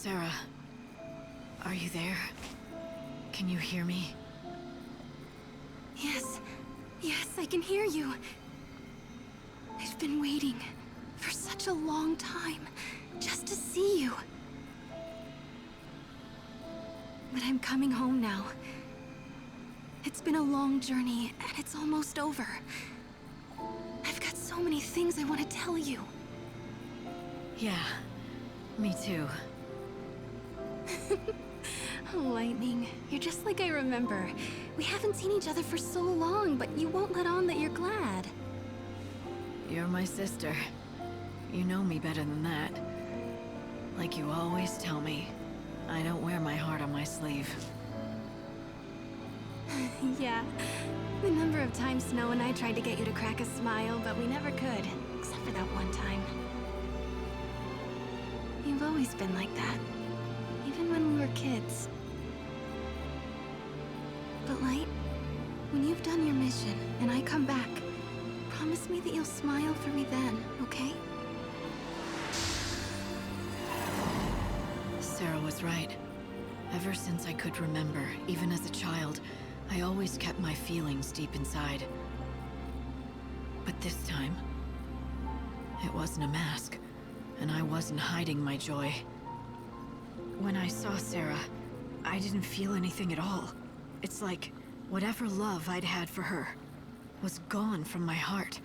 Sarah, are you there? Can you hear me? Yes, I can hear you. I've been waiting for such a long time just to see you. But I'm coming home now. It's been a long journey, and it's almost over. I've got so many things I want to tell you. Yeah, me too. Oh, Lightning, you're just like I remember. We haven't seen each other for so long, but you won't let on that you're glad. You're my sister. You know me better than that. Like you always tell me, I don't wear my heart on my sleeve. Yeah. The number of times Snow and I tried to get you to crack a smile, but we never could, except for that one time. You've always been like that, even when we were kids. But Light, when you've done your mission and I come back, promise me that you'll smile for me then, okay? Sarah was right. Ever since I could remember, even as a child, I always kept my feelings deep inside. But this time, it wasn't a mask, and I wasn't hiding my joy. When I saw Sarah, I didn't feel anything at all. It's like whatever love I'd had for her was gone from my heart.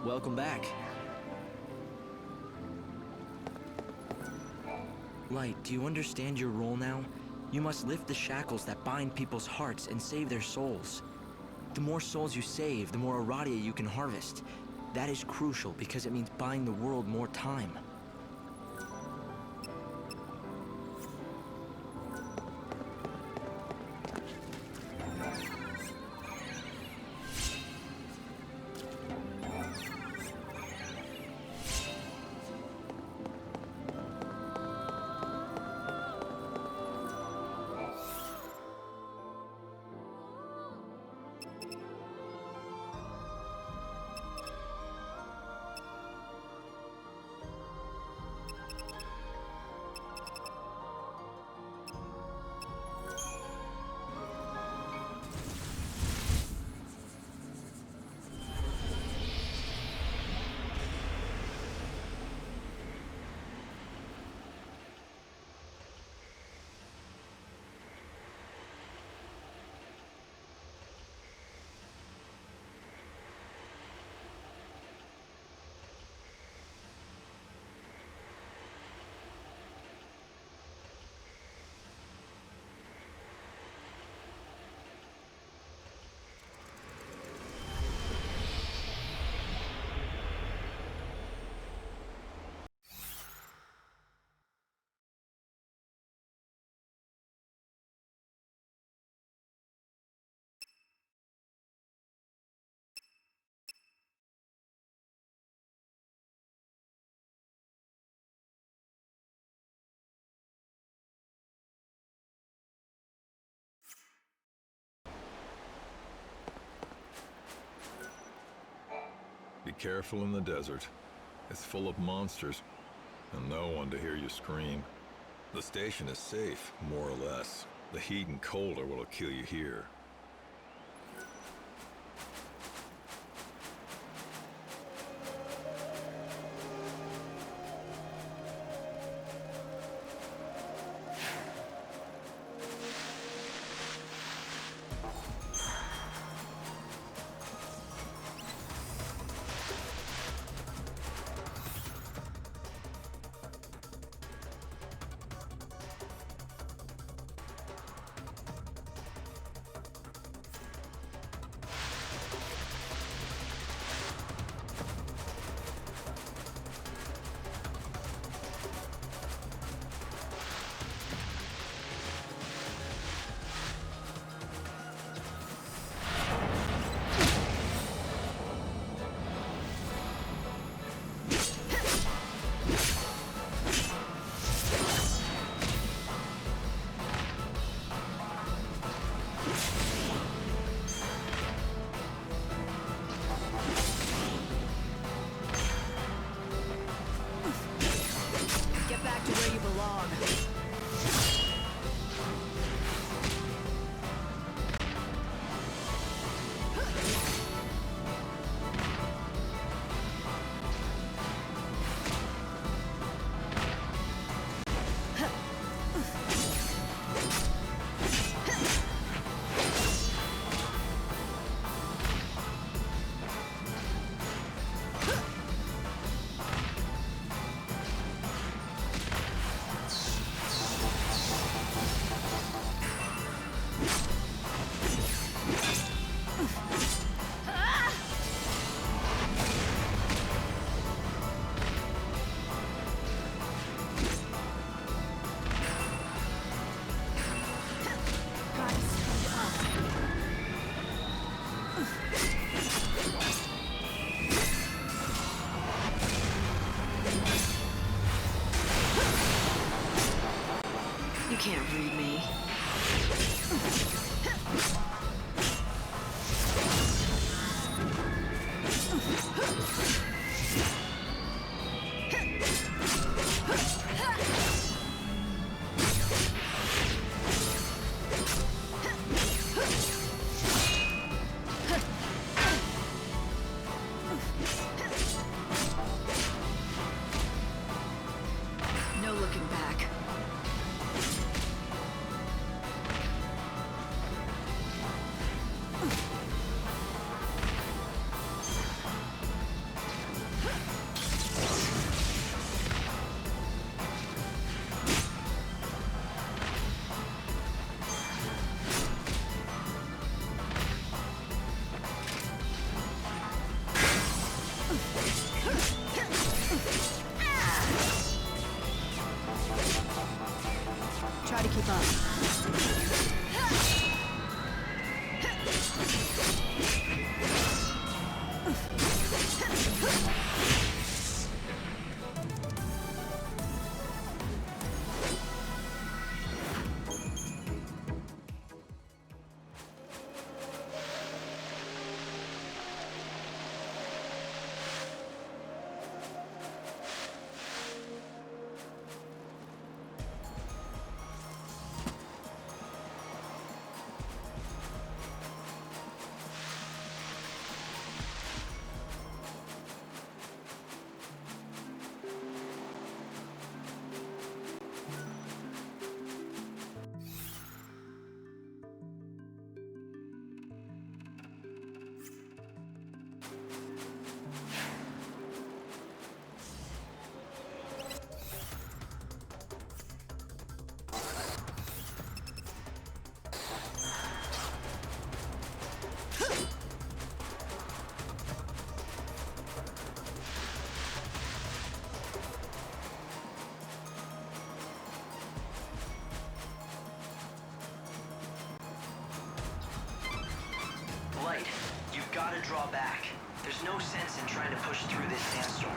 Welcome back. Light, do you understand your role now? You must lift the shackles that bind people's hearts and save their souls. The more souls you save, the more Aradia you can harvest. That is crucial because it means buying the world more time. Be careful in the desert. It's full of monsters, and no one to hear you scream. The station is safe, more or less. The heat and cold are what'll kill you here. You can't read me. No looking back. Try to keep up. Light, you've got to draw back. There's no sense in trying to push through this sandstorm.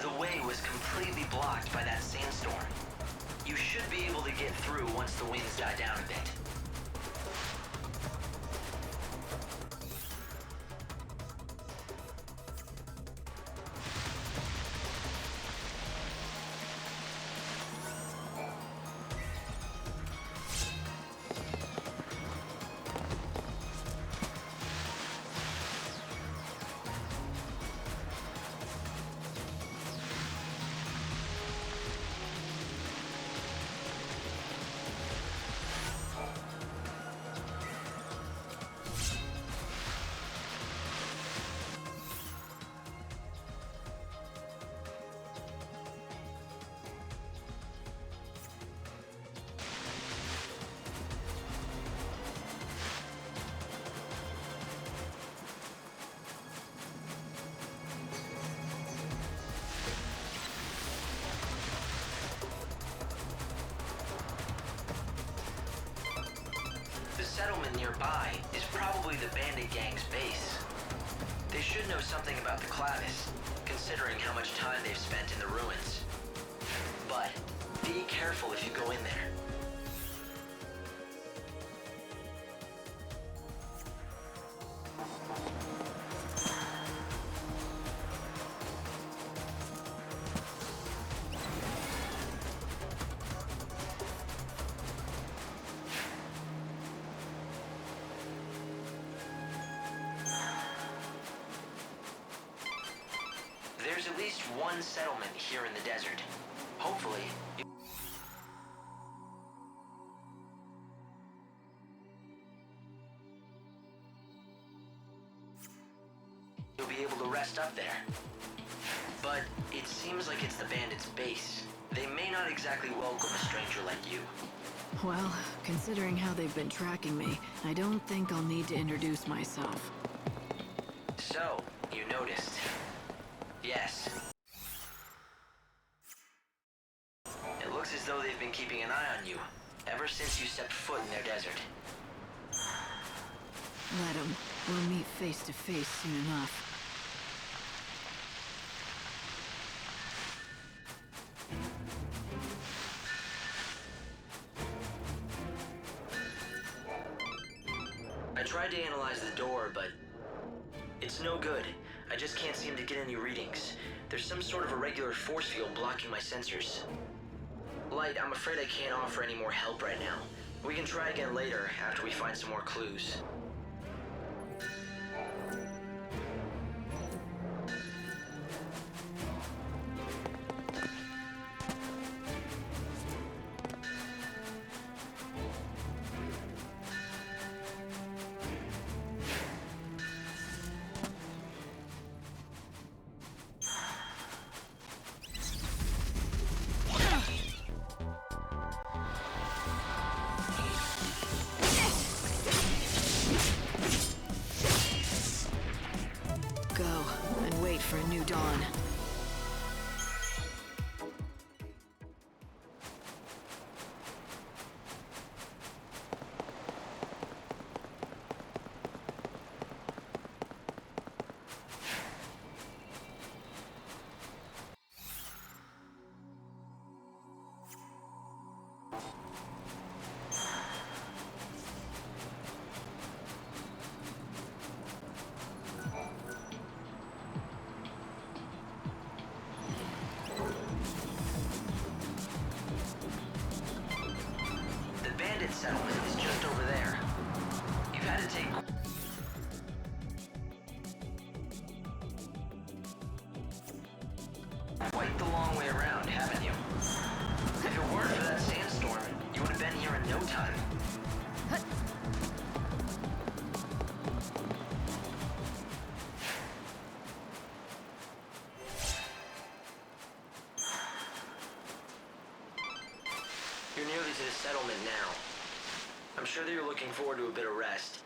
The way was completely blocked by that sandstorm. You should be able to get through once the winds die down a bit. Settlement nearby is probably the bandit gang's base. They should know something about the Clavis, considering how much time they've spent in the careful if you go in there. There's at least one settlement here in the desert. Hopefully, you'll be able to rest up there. But it seems like it's the bandits' base. They may not exactly welcome a stranger like you. Well, considering how they've been tracking me, I don't think I'll need to introduce myself. So, you noticed. Yes. It looks as though they've been keeping an eye on you ever since you stepped foot in their desert. Let 'em. We'll meet face to face soon enough. I tried to analyze the door, but it's no good. I just can't seem to get any readings. There's some sort of irregular force field blocking my sensors. Light, I'm afraid I can't offer any more help right now. We can try again later after we find some more clues. Go, and wait for a new dawn. Settlement is just over there. You've had to take quite the long way around, haven't you? If it weren't for that sandstorm, you would have been here in no time. You're nearly to the settlement now. I'm sure that you're looking forward to a bit of rest.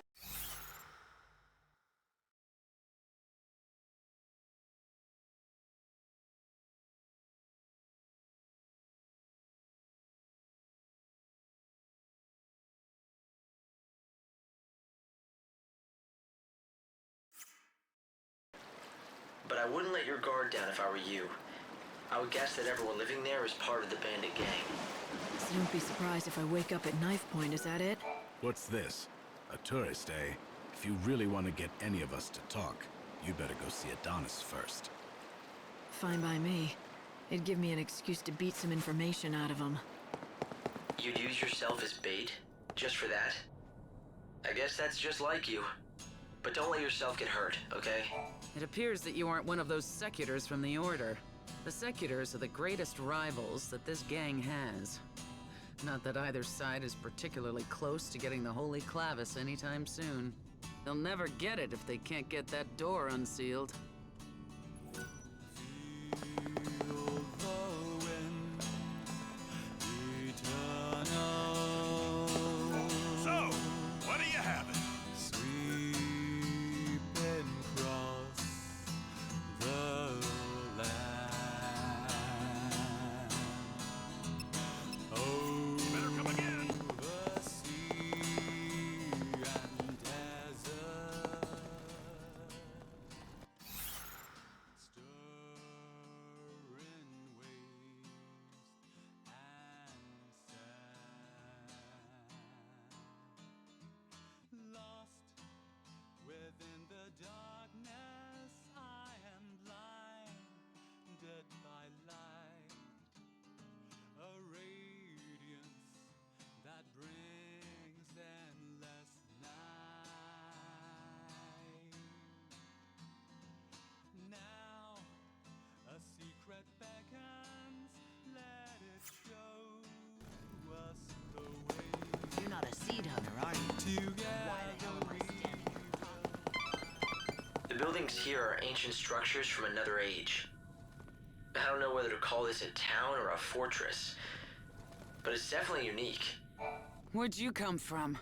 But I wouldn't let your guard down if I were you. I would guess that everyone living there is part of the bandit gang. So don't be surprised if I wake up at knife point, is that it? What's this? A tourist, eh? If you really want to get any of us to talk, you better go see Adonis first. Fine by me. It'd give me an excuse to beat some information out of him. You'd use yourself as bait? Just for that? I guess that's just like you. But don't let yourself get hurt, okay? It appears that you aren't one of those secutors from the Order. The secutors are the greatest rivals that this gang has. Not that either side is particularly close to getting the Holy Clavis anytime soon. They'll never get it if they can't get that door unsealed. So, what are you having? The buildings here are ancient structures from another age. I don't know whether to call this a town or a fortress, but it's definitely unique. Where'd you come from?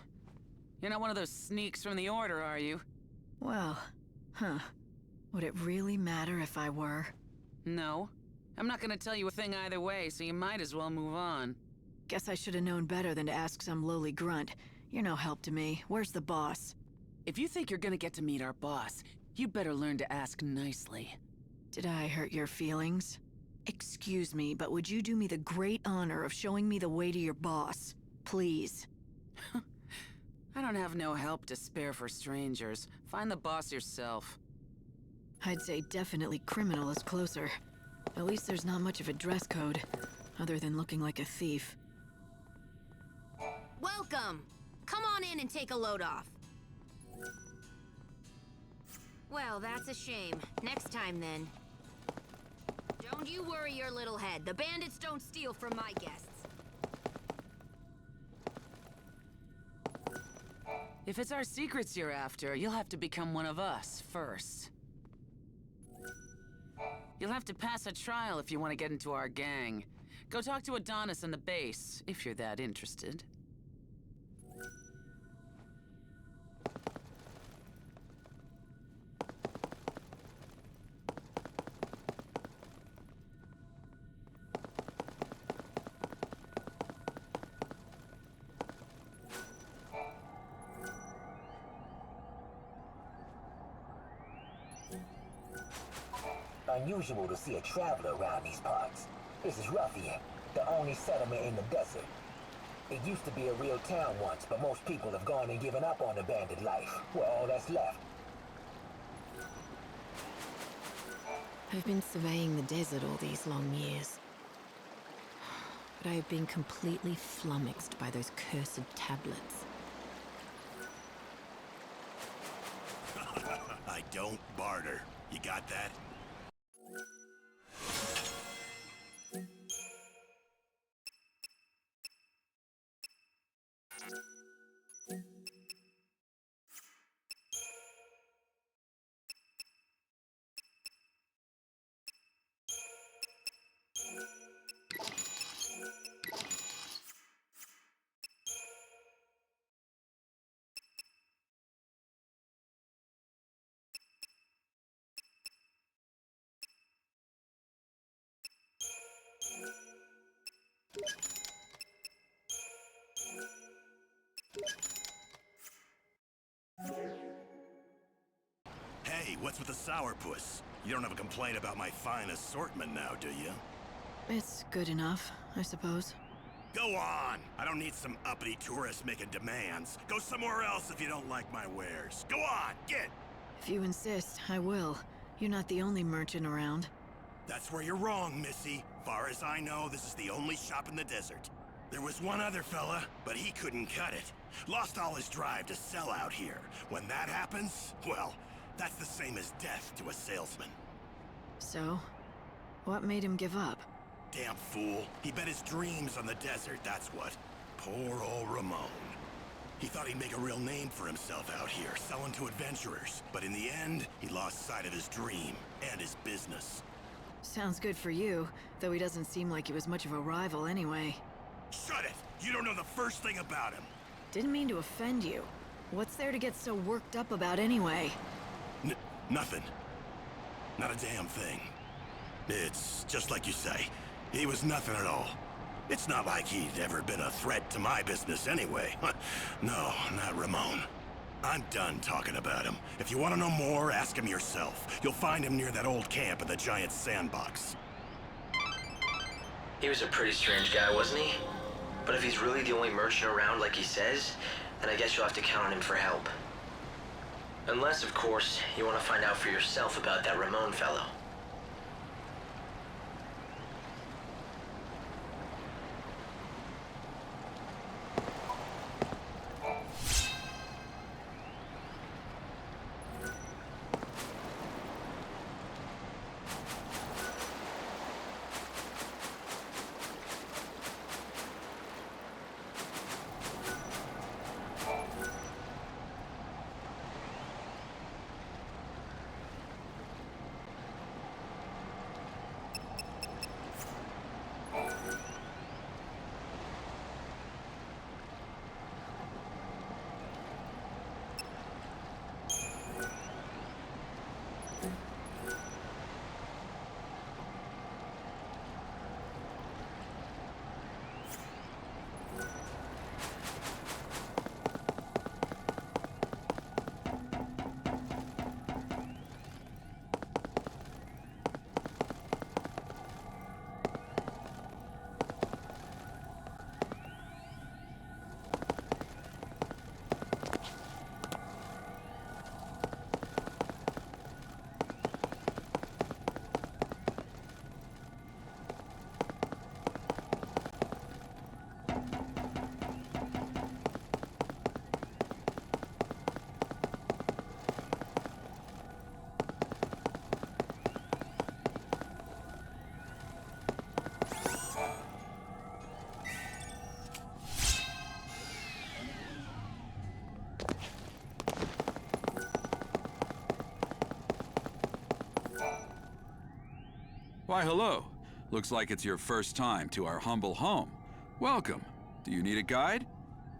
You're not one of those sneaks from the Order, are you? Well, would it really matter if I were? No. I'm not gonna tell you a thing either way, so you might as well move on. Guess I should have known better than to ask some lowly grunt. You're no help to me. Where's the boss? If you think you're gonna get to meet our boss, you better learn to ask nicely. Did I hurt your feelings? Excuse me, but would you do me the great honor of showing me the way to your boss? Please. I don't have no help to spare for strangers. Find the boss yourself. I'd say definitely criminal is closer. At least there's not much of a dress code, other than looking like a thief. Welcome! Come on in and take a load off. Well, that's a shame. Next time, then. Don't you worry your little head. The bandits don't steal from my guests. If it's our secrets you're after, you'll have to become one of us first. You'll have to pass a trial if you want to get into our gang. Go talk to Adonis in the base, if you're that interested. Unusual to see a traveler around these parts. This is rough here, the only settlement in the desert. It used to be a real town once, but most people have gone and given up on abandoned life. We're all that's left. I've been surveying the desert all these long years. But I have been completely flummoxed by those cursed tablets. I don't barter. You got that? Hey, what's with the sourpuss? You don't have a complaint about my fine assortment now, do you? It's good enough, I suppose. Go on! I don't need some uppity tourist making demands. Go somewhere else if you don't like my wares. Go on, get! If you insist, I will. You're not the only merchant around. That's where you're wrong, Missy. Far as I know, this is the only shop in the desert. There was one other fella, but he couldn't cut it. Lost all his drive to sell out here. When that happens, well, that's the same as death to a salesman. So, what made him give up? Damn fool. He bet his dreams on the desert, that's what. Poor old Ramon. He thought he'd make a real name for himself out here, selling to adventurers. But in the end, he lost sight of his dream and his business. Sounds good for you, though he doesn't seem like he was much of a rival anyway. Shut it! You don't know the first thing about him! Didn't mean to offend you. What's there to get so worked up about anyway? Nothing. Not a damn thing. It's just like you say. He was nothing at all. It's not like he'd ever been a threat to my business anyway. No, not Ramon. I'm done talking about him. If you want to know more, ask him yourself. You'll find him near that old camp in the giant sandbox. He was a pretty strange guy, wasn't he? But if he's really the only merchant around like he says, then I guess you'll have to count on him for help. Unless, of course, you want to find out for yourself about that Ramon fellow. Why, hello. Looks like it's your first time to our humble home. Welcome. Do you need a guide?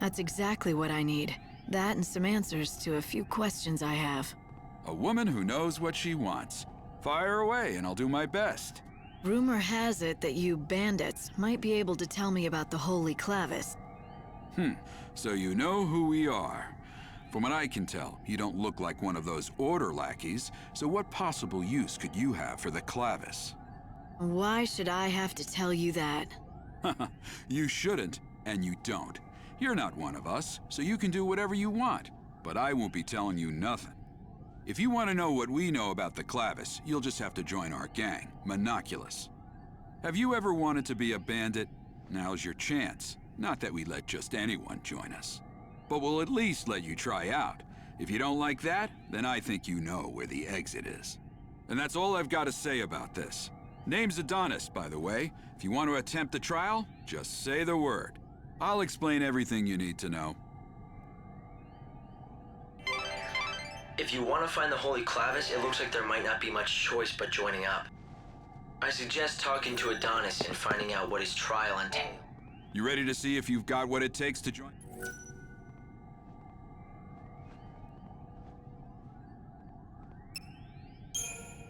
That's exactly what I need. That and some answers to a few questions I have. A woman who knows what she wants. Fire away and I'll do my best. Rumor has it that you bandits might be able to tell me about the Holy Clavis. So you know who we are. From what I can tell, you don't look like one of those order lackeys, so what possible use could you have for the Clavis? Why should I have to tell you that? You shouldn't, and you don't. You're not one of us, so you can do whatever you want, but I won't be telling you nothing. If you want to know what we know about the Clavis, you'll just have to join our gang, Monoculus. Have you ever wanted to be a bandit? Now's your chance. Not that we let just anyone join us. But we'll at least let you try out. If you don't like that, then I think you know where the exit is. And that's all I've got to say about this. Name's Adonis, by the way. If you want to attempt the trial, just say the word. I'll explain everything you need to know. If you want to find the Holy Clavis, it looks like there might not be much choice but joining up. I suggest talking to Adonis and finding out what his trial entails. You ready to see if you've got what it takes to join?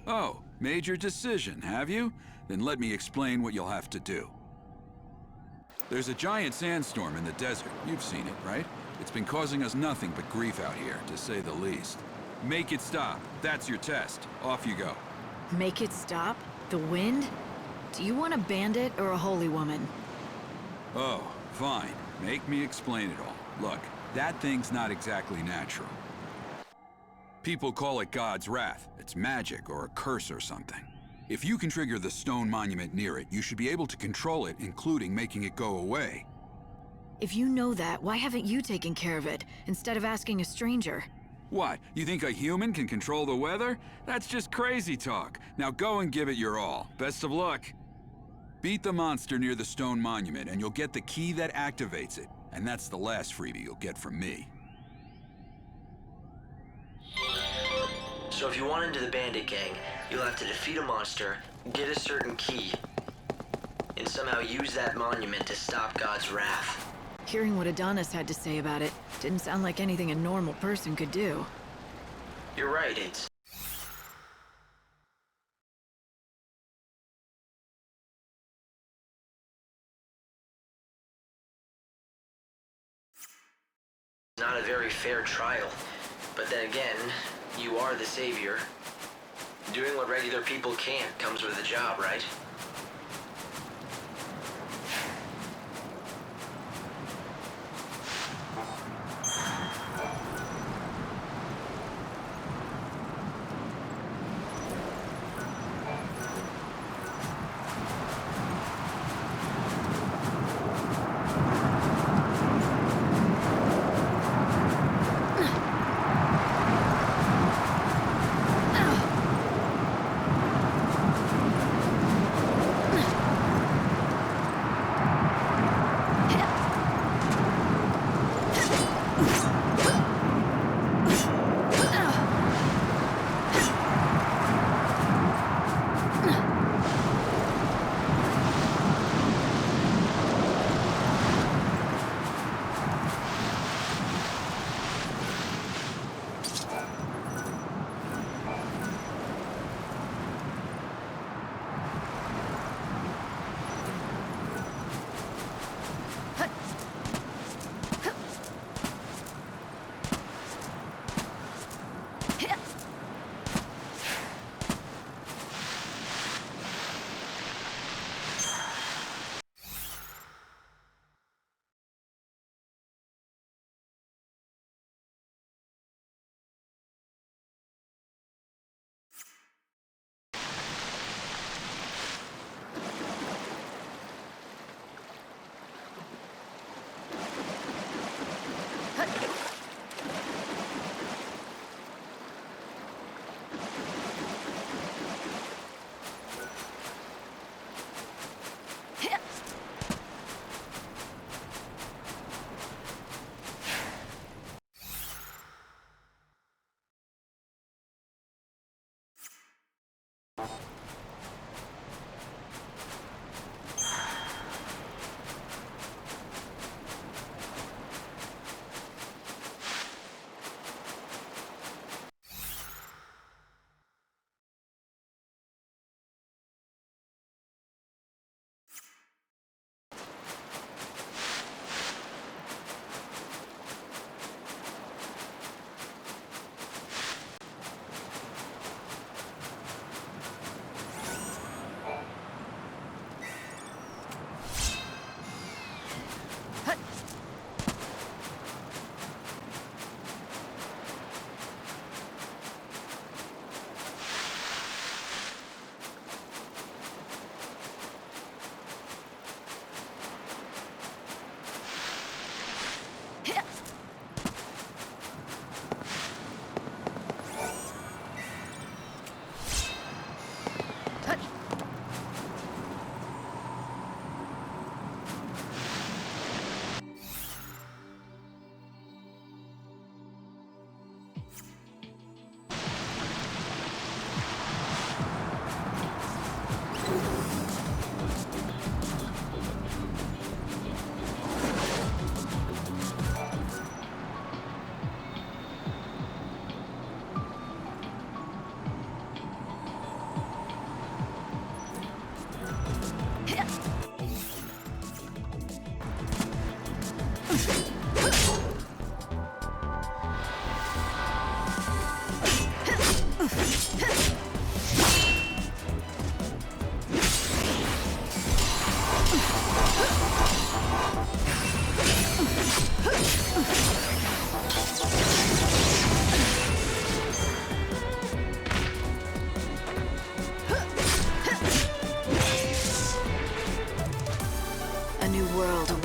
Oh, made your decision, have you? Then let me explain what you'll have to do. There's a giant sandstorm in the desert. You've seen it, right? It's been causing us nothing but grief out here, to say the least. Make it stop. That's your test. Off you go. Make it stop? The wind? Do you want a bandit or a holy woman? Oh, fine. Make me explain it all. Look, that thing's not exactly natural. People call it God's wrath. It's magic or a curse or something. If you can trigger the stone monument near it, you should be able to control it, including making it go away. If you know that, why haven't you taken care of it, instead of asking a stranger? What, you think a human can control the weather? That's just crazy talk. Now go and give it your all. Best of luck. Beat the monster near the stone monument, and you'll get the key that activates it. And that's the last freebie you'll get from me. So if you want into the bandit gang, you'll have to defeat a monster, get a certain key, and somehow use that monument to stop God's wrath. Hearing what Adonis had to say about it didn't sound like anything a normal person could do. You're right, it's not a very fair trial. But then again, you are the savior. Doing what regular people can't comes with a job, right?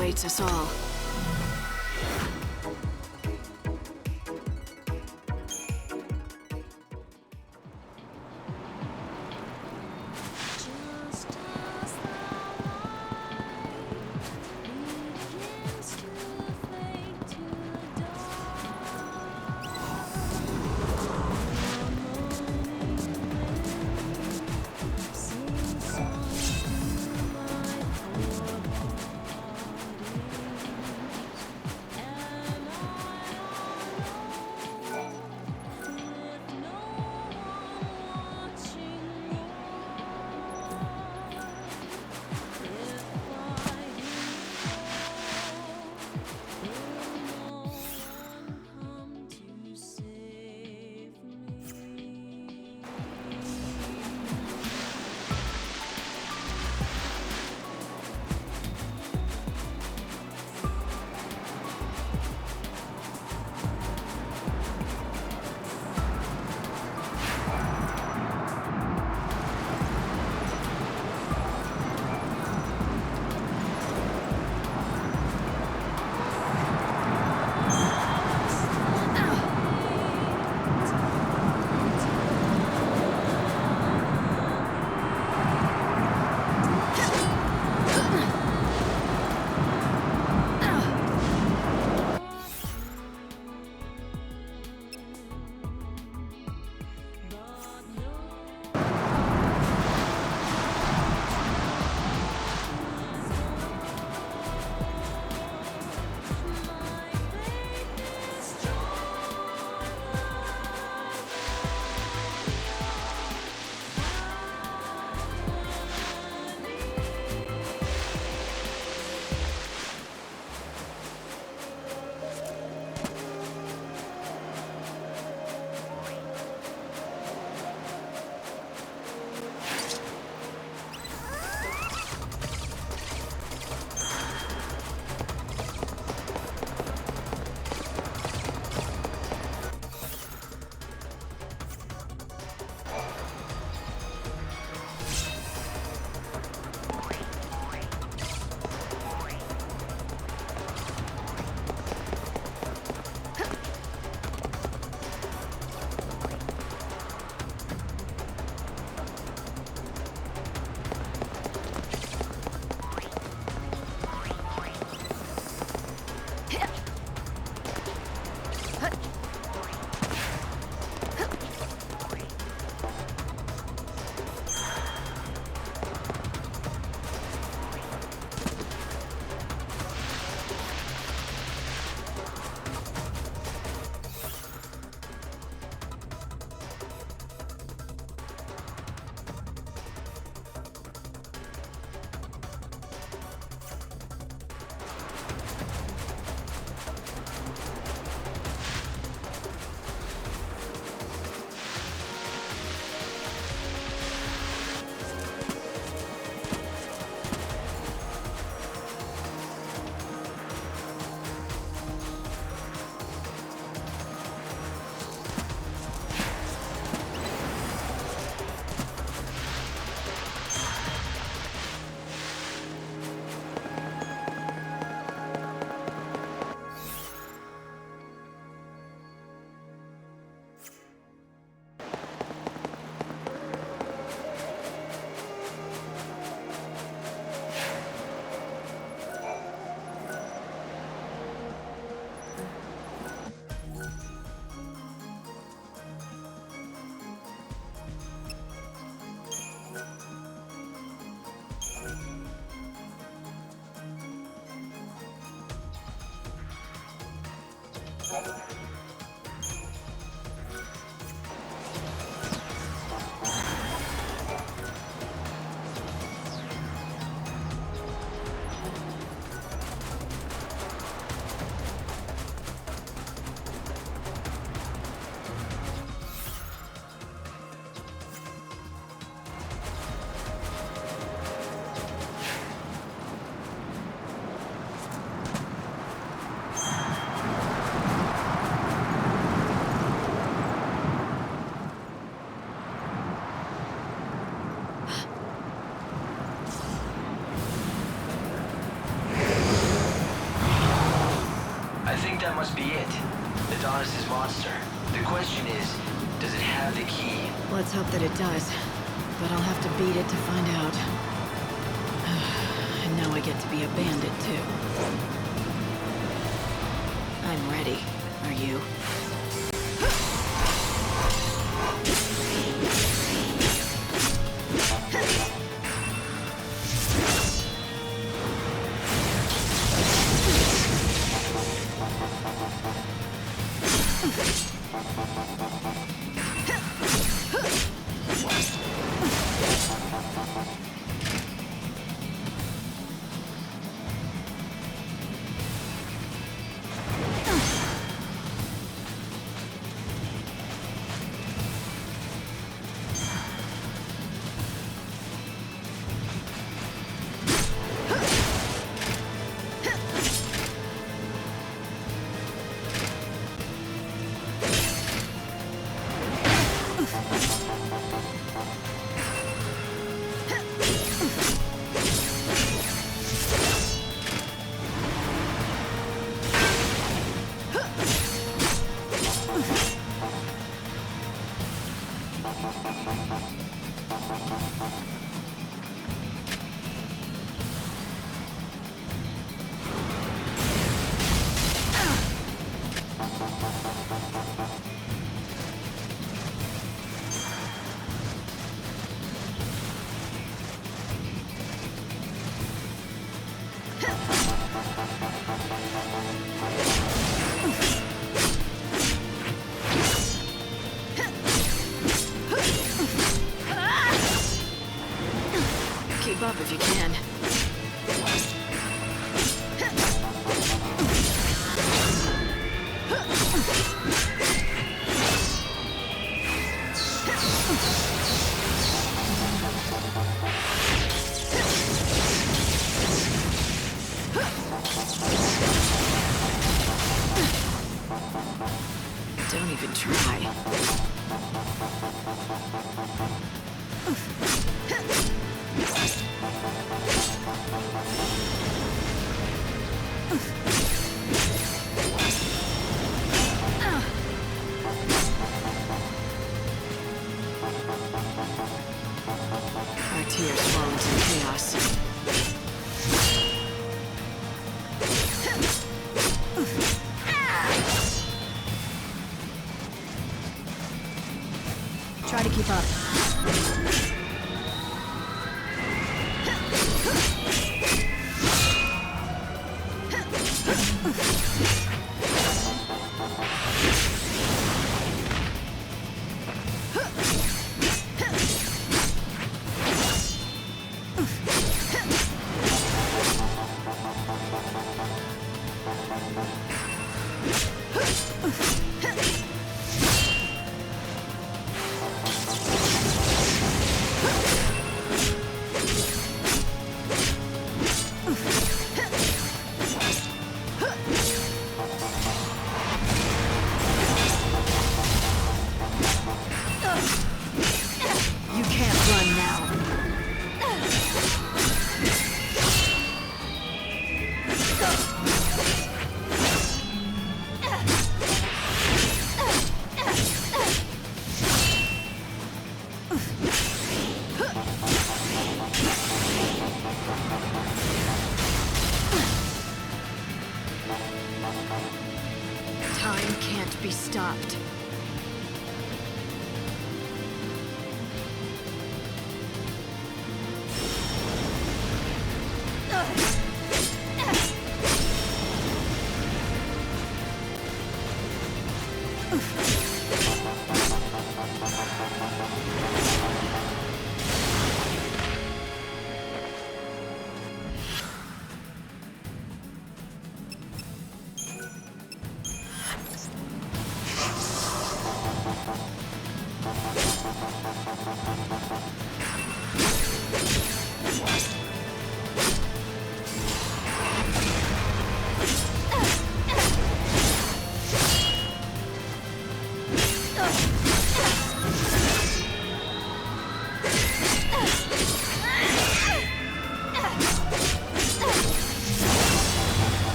awaits us all. think that must be it. Adonis's monster. The question is, does it have the key? Let's hope that it does. But I'll have to beat it to find out. And now I get to be a bandit, too. I'm ready. Are you? Keep up if you can. Don't even try. Our tears fall into chaos. Try to keep up. Time can't be stopped.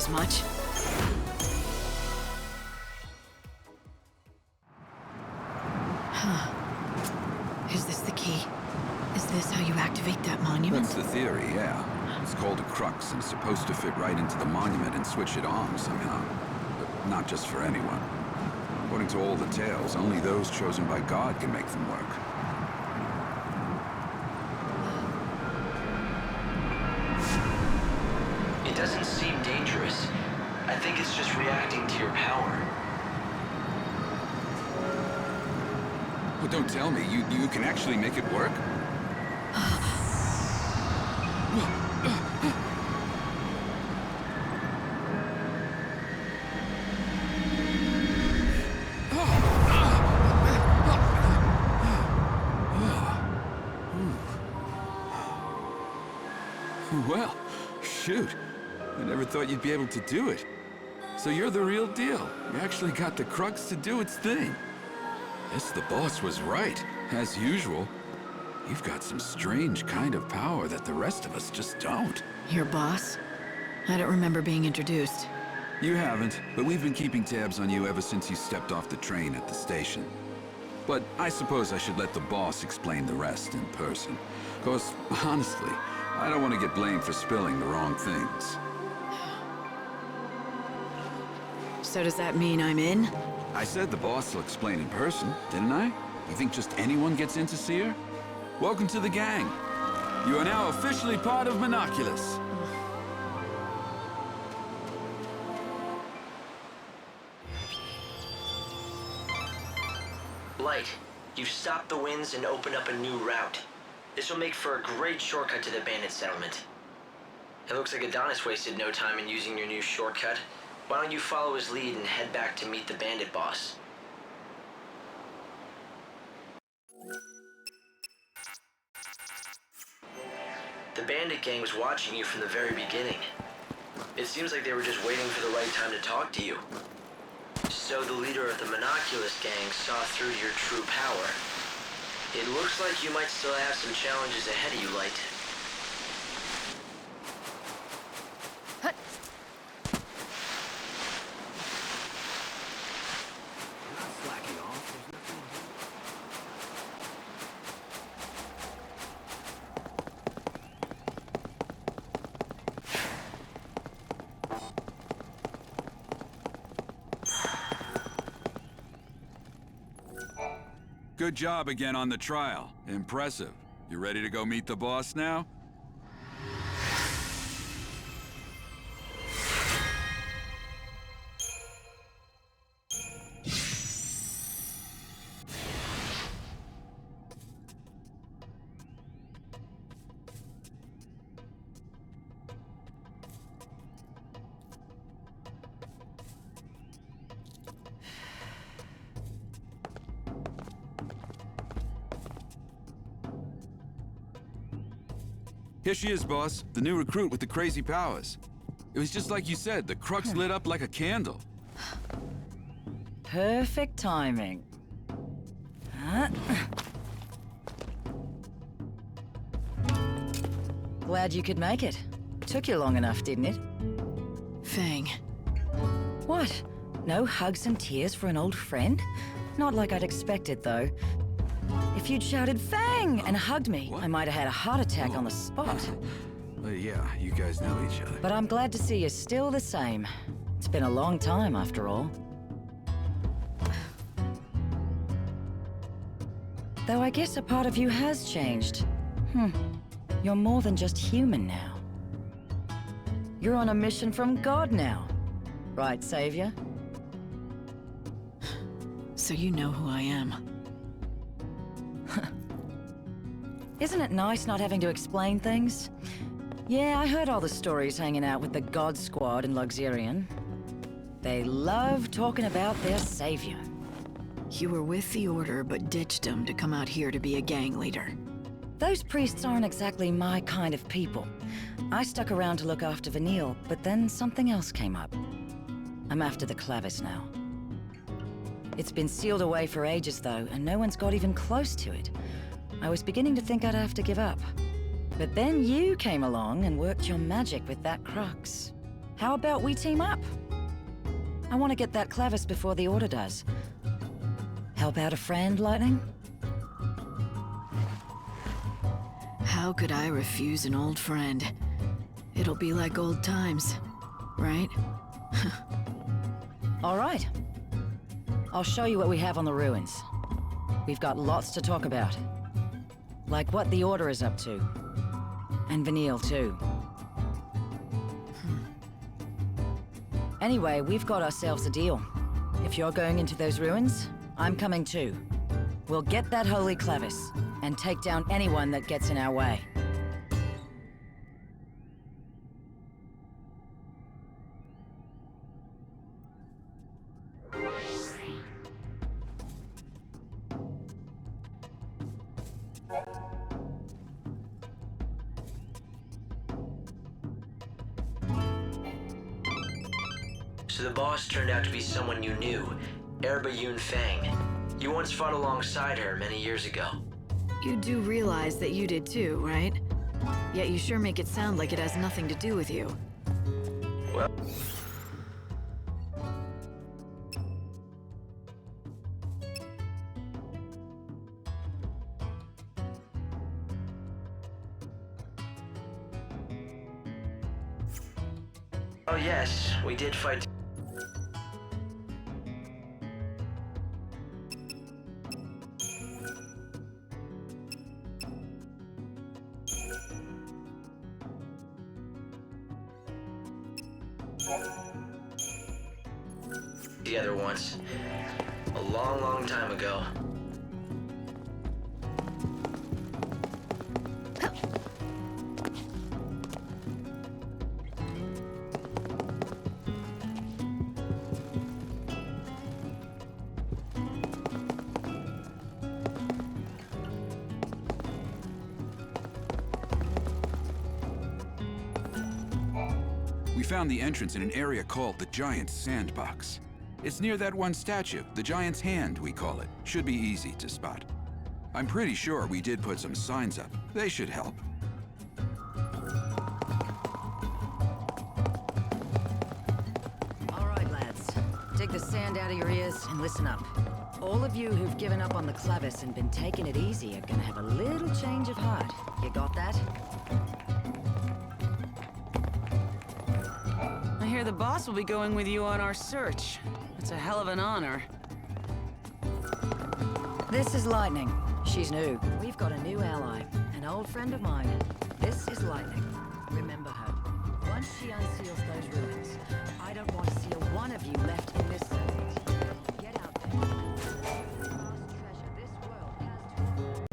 as much. Huh. Is this the key? Is this how you activate that monument? That's the theory, yeah. It's called a crux and it's supposed to fit right into the monument and switch it on somehow. But not just for anyone. According to all the tales, only those chosen by God can make them work. It doesn't seem dangerous. I think it's just reacting to your power. Well, don't tell me. You can actually make it work? Well, shoot. I never thought you'd be able to do it. So you're the real deal. You actually got the crux to do its thing. Guess the boss was right. As usual, you've got some strange kind of power that the rest of us just don't. Your boss? I don't remember being introduced. You haven't, but we've been keeping tabs on you ever since you stepped off the train at the station. But I suppose I should let the boss explain the rest in person. 'Cause, honestly, I don't want to get blamed for spilling the wrong things. So does that mean I'm in? I said the boss will explain in person, didn't I? You think just anyone gets in to see her? Welcome to the gang. You are now officially part of Monoculus. Light, you've stopped the winds and opened up a new route. This will make for a great shortcut to the bandit settlement. It looks like Adonis wasted no time in using your new shortcut. Why don't you follow his lead and head back to meet the bandit boss? The bandit gang was watching you from the very beginning. It seems like they were just waiting for the right time to talk to you. So the leader of the Monoculus gang saw through your true power. It looks like you might still have some challenges ahead of you, Light. Good job again on the trial. Impressive. You ready to go meet the boss now? Here she is, boss. The new recruit with the crazy powers. It was just like you said, the crux lit up like a candle. Perfect timing. Glad you could make it. Took you long enough, didn't it? Fang. What? No hugs and tears for an old friend? Not like I'd expected, though. If you'd shouted Fang and hugged me, What? I might have had a heart attack on the spot. Yeah, you guys know each other. But I'm glad to see you're still the same. It's been a long time, after all. Though I guess a part of you has changed. You're more than just human now. You're on a mission from God now. Right, Savior? So you know who I am. Isn't it nice not having to explain things? Yeah, I heard all the stories hanging out with the God Squad in Luxurian. They love talking about their savior. You were with the Order, but ditched them to come out here to be a gang leader. Those priests aren't exactly my kind of people. I stuck around to look after Vanille, but then something else came up. I'm after the clavis now. It's been sealed away for ages, though, and no one's got even close to it. I was beginning to think I'd have to give up. But then you came along and worked your magic with that crux. How about we team up? I want to get that clavis before the order does. Help out a friend, Lightning? How could I refuse an old friend? It'll be like old times, right? All right. I'll show you what we have on the ruins. We've got lots to talk about. Like what the Order is up to. And Vanille, too. Anyway, we've got ourselves a deal. If you're going into those ruins, I'm coming too. We'll get that holy clavis, and take down anyone that gets in our way. So the boss turned out to be someone you knew, Erba Yun Fang. You once fought alongside her many years ago. You do realize that you did too, right? Yet you sure make it sound like it has nothing to do with you. Well... Oh yes, we did fight... together once. A long, long time ago. We found the entrance in an area called the Giant's Sandbox. It's near that one statue, the Giant's Hand, we call it. Should be easy to spot. I'm pretty sure we did put some signs up. They should help. All right, lads. Take the sand out of your ears and listen up. All of you who've given up on the clavis and been taking it easy are gonna have a little change of heart. You got that? I hear the boss will be going with you on our search. It's a hell of an honor. This is Lightning. She's new. We've got a new ally, an old friend of mine. This is Lightning. Remember her. Once she unseals those ruins, I don't want to see a one of you left in this circuit. Get out there. The vast treasure this world has to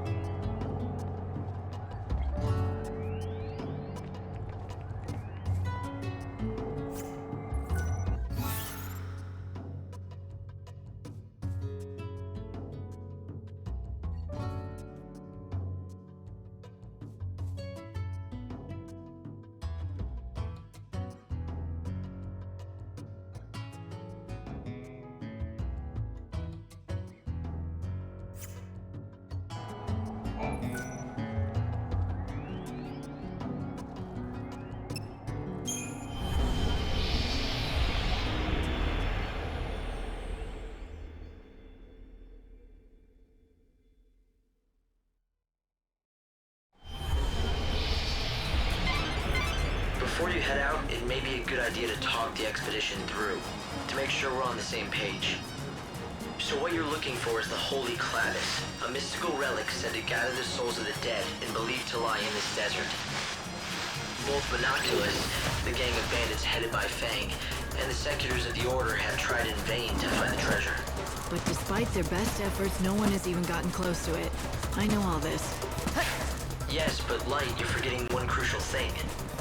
Before you head out, it may be a good idea to talk the expedition through, to make sure we're on the same page. So what you're looking for is the Holy Clavis, a mystical relic said to gather the souls of the dead and believed to lie in this desert. Both Binoculus, the gang of bandits headed by Fang, and the seculars of the Order have tried in vain to find the treasure. But despite their best efforts, no one has even gotten close to it. I know all this. Yes, but Light, you're forgetting one crucial thing.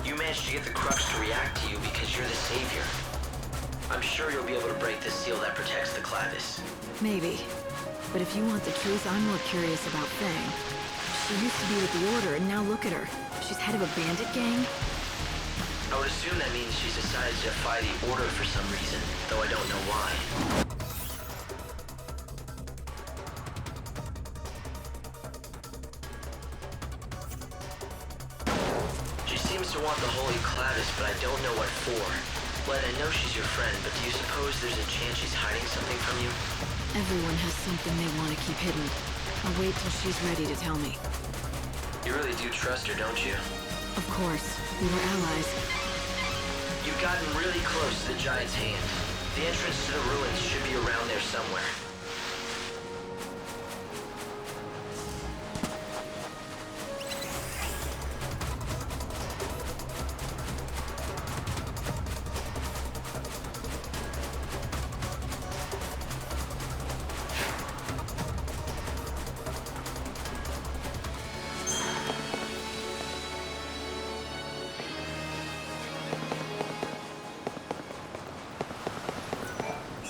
You managed to get the Crux to react to you because you're the savior. I'm sure you'll be able to break the seal that protects the clavis. Maybe. But if you want the truth, I'm more curious about Fang. She used to be with the Order, and now look at her. She's head of a bandit gang? I would assume that means she's decided to defy the Order for some reason, though I don't know why. She seems to want the Holy Clavis, but I don't know what for. Well, I know she's your friend, but do you suppose there's a chance she's hiding something from you? Everyone has something they want to keep hidden. I'll wait till she's ready to tell me. You really do trust her, don't you? Of course. We were allies. You've gotten really close to the Giant's hand. The entrance to the ruins should be around there somewhere.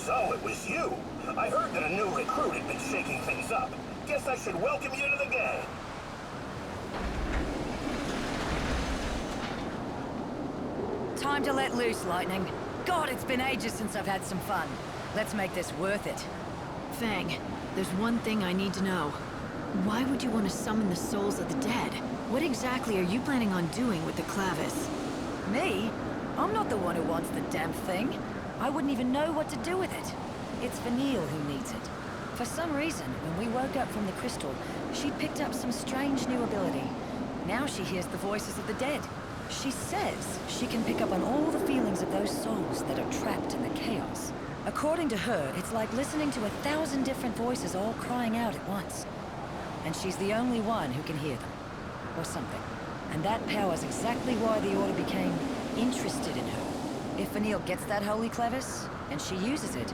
So it was you. I heard that a new recruit had been shaking things up. Guess I should welcome you to the gang. Time to let loose, Lightning. God, it's been ages since I've had some fun. Let's make this worth it. Fang, there's one thing I need to know. Why would you want to summon the souls of the dead? What exactly are you planning on doing with the Clavis? Me? I'm not the one who wants the damn thing. I wouldn't even know what to do with it. It's Vanille who needs it. For some reason, when we woke up from the crystal, she picked up some strange new ability. Now she hears the voices of the dead. She says she can pick up on all the feelings of those souls that are trapped in the chaos. According to her, it's like listening to 1,000 different voices all crying out at once. And she's the only one who can hear them. Or something. And that power's exactly why the Order became interested in her. If Vanille gets that holy Clavis, and she uses it,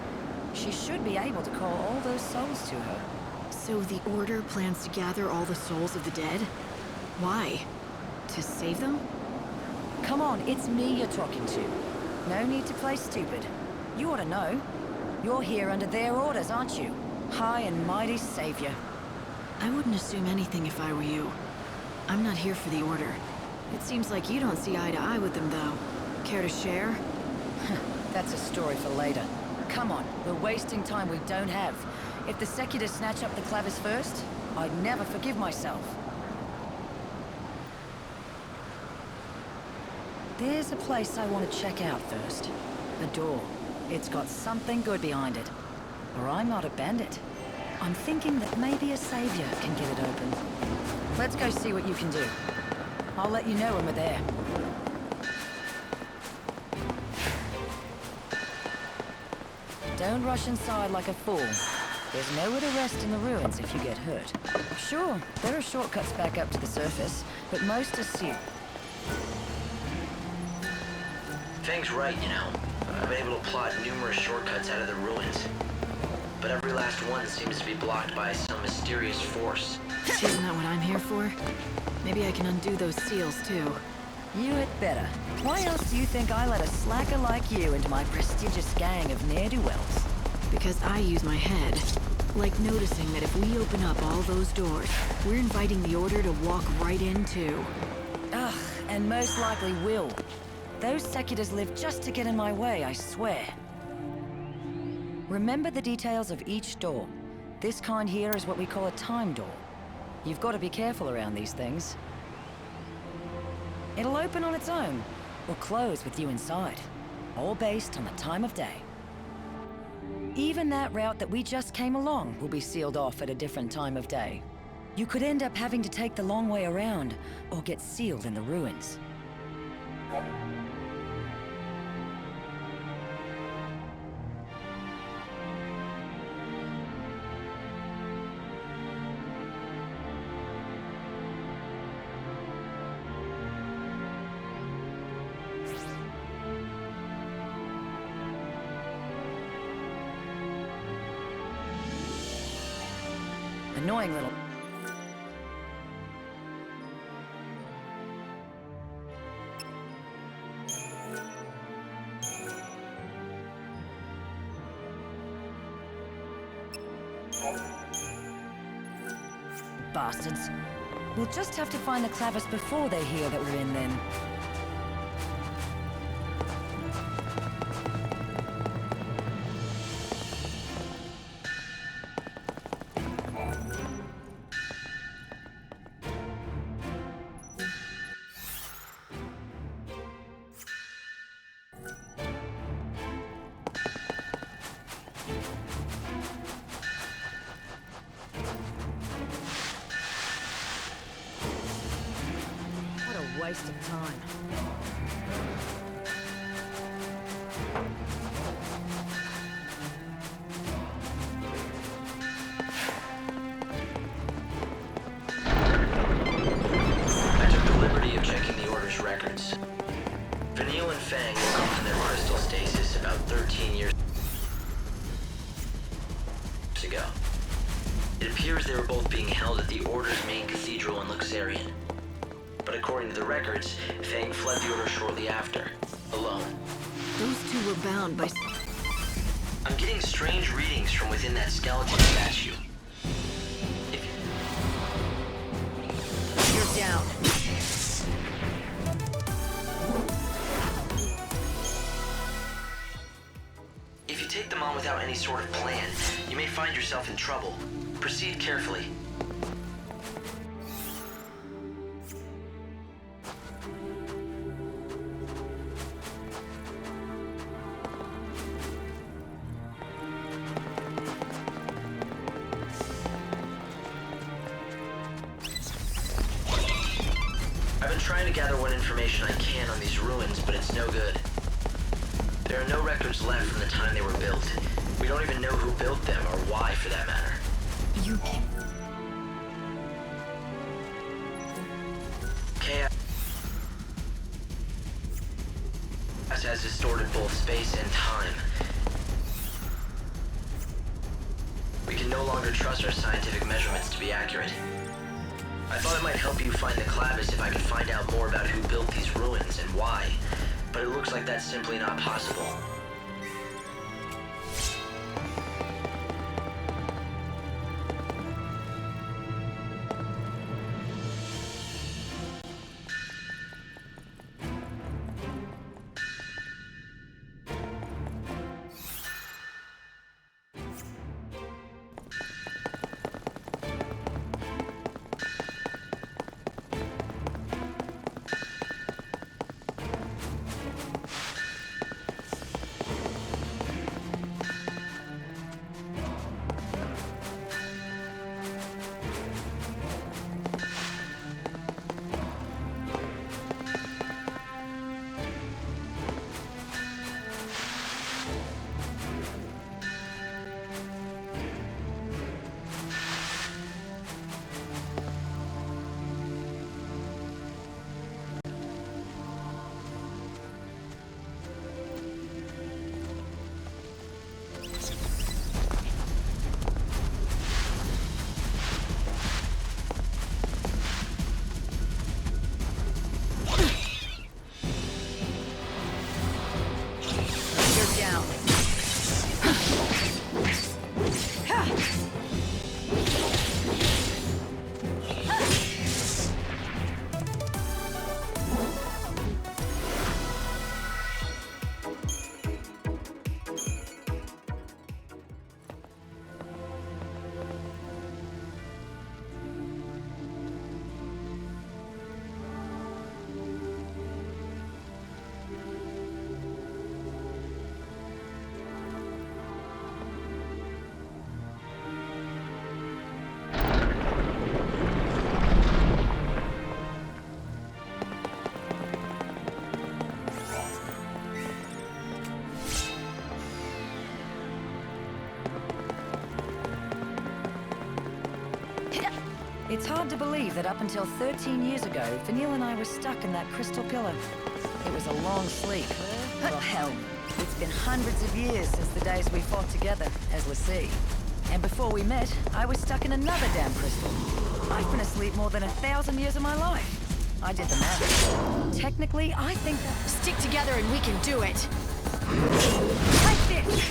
she should be able to call all those souls to her. So the Order plans to gather all the souls of the dead? Why? To save them? Come on, it's me you're talking to. No need to play stupid. You ought to know. You're here under their orders, aren't you? High and mighty savior. I wouldn't assume anything if I were you. I'm not here for the Order. It seems like you don't see eye to eye with them, though. Care to share? That's a story for later. Come on, we're wasting time we don't have. If the Secular snatch up the Clavis first, I'd never forgive myself. There's a place I want to check out first. A door. It's got something good behind it. Or I'm not a bandit. I'm thinking that maybe a savior can get it open. Let's go see what you can do. I'll let you know when we're there. Don't rush inside like a fool. There's nowhere to rest in the ruins if you get hurt. Sure, there are shortcuts back up to the surface, but most are sealed. Fang's right, you know. I've been able to plot numerous shortcuts out of the ruins. But every last one seems to be blocked by some mysterious force. Isn't that what I'm here for? Maybe I can undo those seals, too. You had better. Why else do you think I let a slacker like you into my prestigious gang of ne'er-do-wells? Because I use my head. Like noticing that if we open up all those doors, we're inviting the Order to walk right in, too. Ugh, and most likely will. Those Seculars live just to get in my way, I swear. Remember the details of each door. This kind here is what we call a time door. You've got to be careful around these things. It'll open on its own, or close with you inside. All based on the time of day. Even that route that we just came along will be sealed off at a different time of day. You could end up having to take the long way around, or get sealed in the ruins. Annoying little... bastards. We'll just have to find the Clavis before they hear that we're in then. waste of time. I took the liberty of checking the order's records. Vanille and Fang woke up from their crystal stasis about 13 years ago. It appears they were both being held at the Order's main cathedral in Luxarian. But according to the records, Fang fled the Order shortly after, alone. Those two were bound by... I'm getting strange readings from within that skeleton statue. You're down. If you take them on without any sort of plan, you may find yourself in trouble. Proceed carefully. I've been trying to gather what information I can on these ruins, but it's no good. There are no records left from the time they were built. We don't even know who built them, or why, for that matter. You can... Chaos has distorted both space and time. We can no longer trust our scientific measurements to be accurate. I thought it might help you find the Clavis if I could find out more about who built these ruins and why, but it looks like that's simply not possible. It's hard to believe that up until 13 years ago, Vanille and I were stuck in that crystal pillar. It was a long sleep. Well, hell, it's been hundreds of years since the days we fought together as Lassie. And before we met, I was stuck in another damn crystal. I've been asleep more than 1,000 years of my life. I did the math. Technically, I think that... Stick together and we can do it. Like this.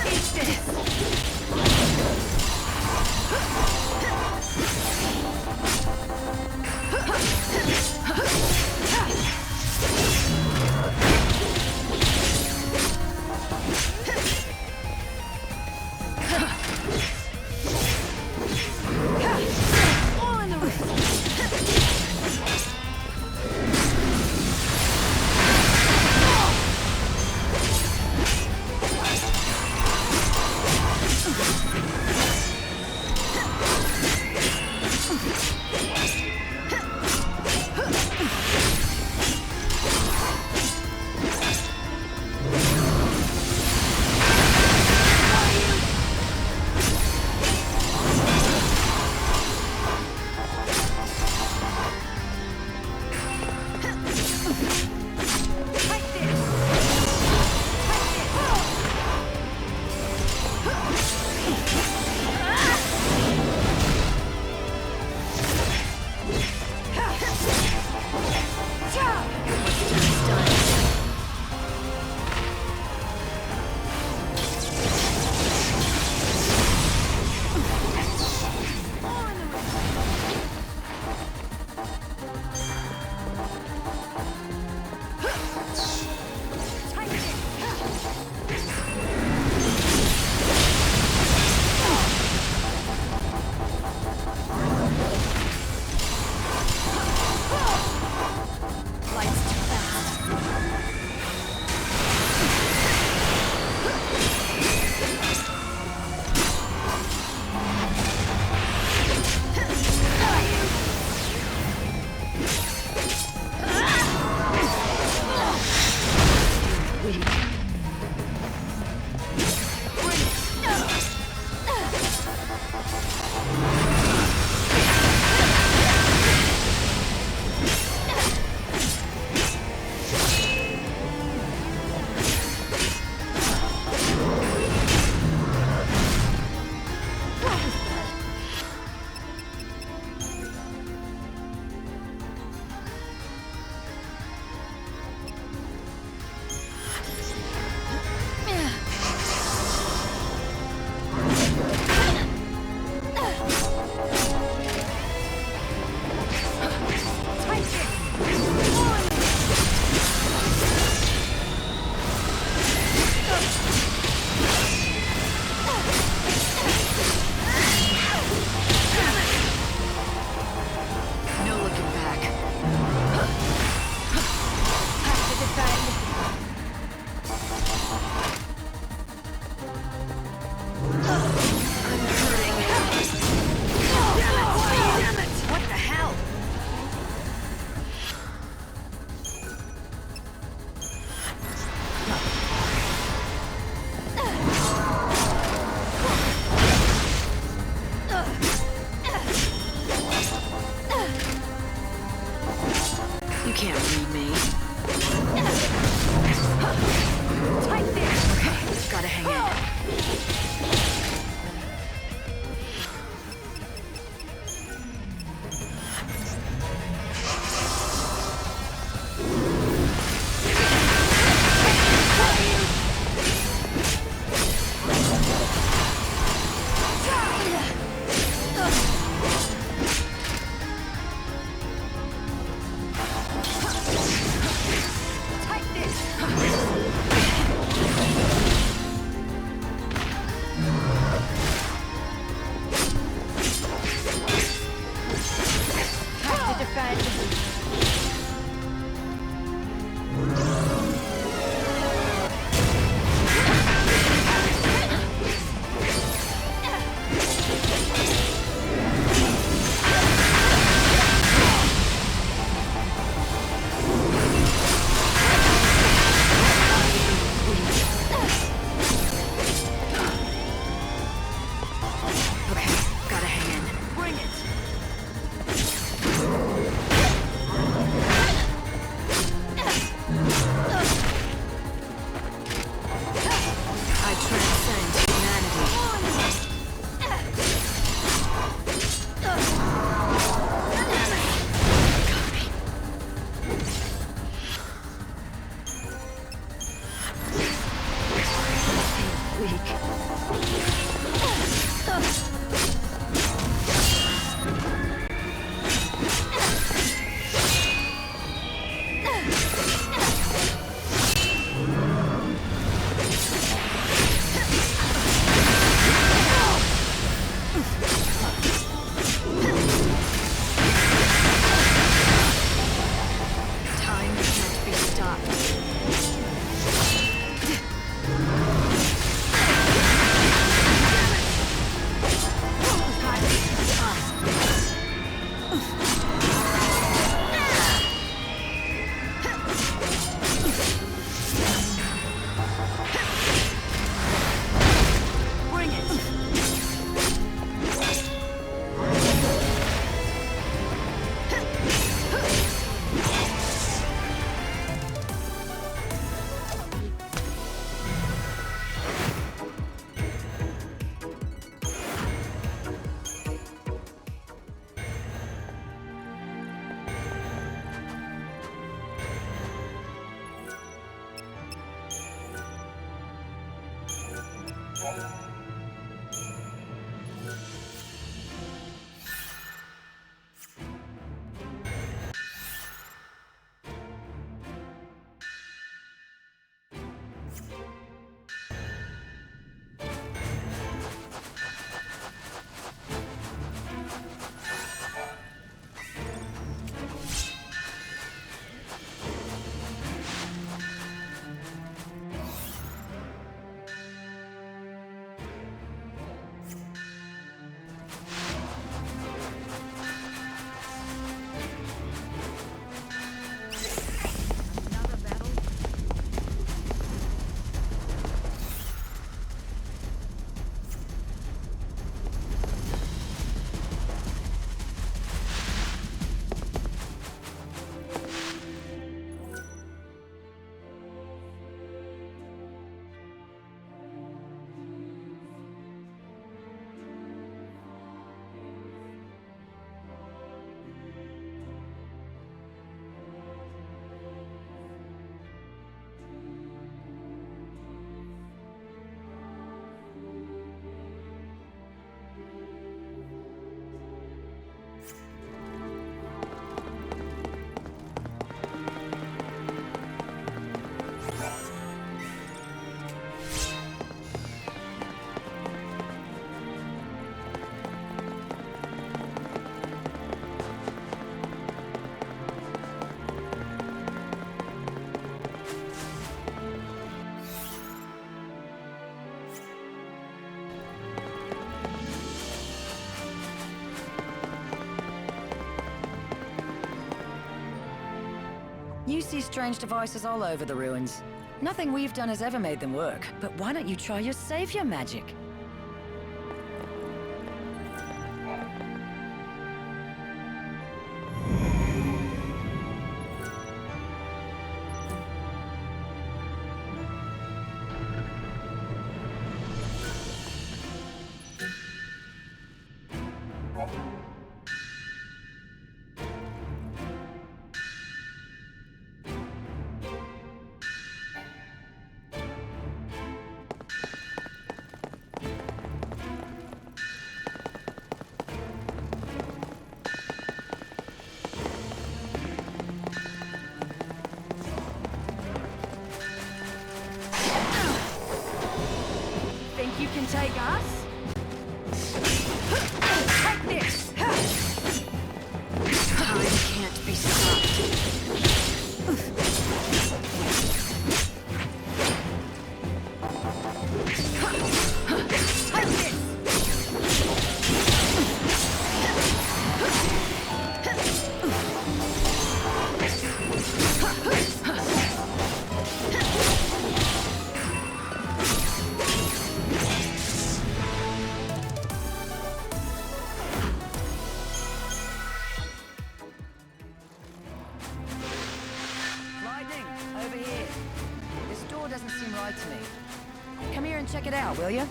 Eat this. All in the wrist. You see strange devices all over the ruins. Nothing we've done has ever made them work, but why don't you try your savior magic? Take us? Take this! Time can't be stopped. Check it out, will you?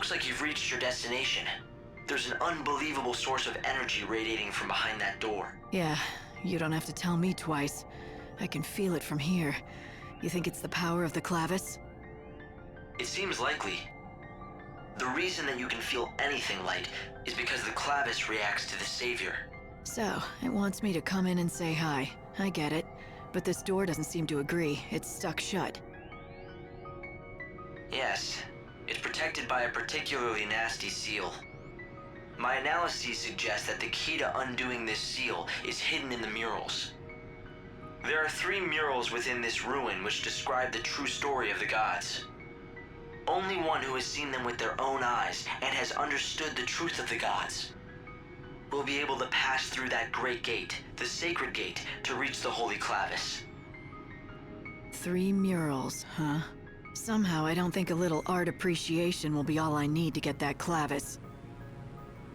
looks like you've reached your destination. There's an unbelievable source of energy radiating from behind that door. Yeah, you don't have to tell me twice. I can feel it from here. You think it's the power of the clavis? It seems likely. The reason that you can feel anything light is because the clavis reacts to the savior. So, it wants me to come in and say hi. I get it. But this door doesn't seem to agree. It's stuck shut. Yes, it's protected by a particularly nasty seal. My analyses suggest that the key to undoing this seal is hidden in the murals. There are 3 murals within this ruin which describe the true story of the gods. Only one who has seen them with their own eyes and has understood the truth of the gods will be able to pass through that great gate, the sacred gate, to reach the holy clavis. 3 murals, huh? Somehow I don't think a little art appreciation will be all I need to get that clavis.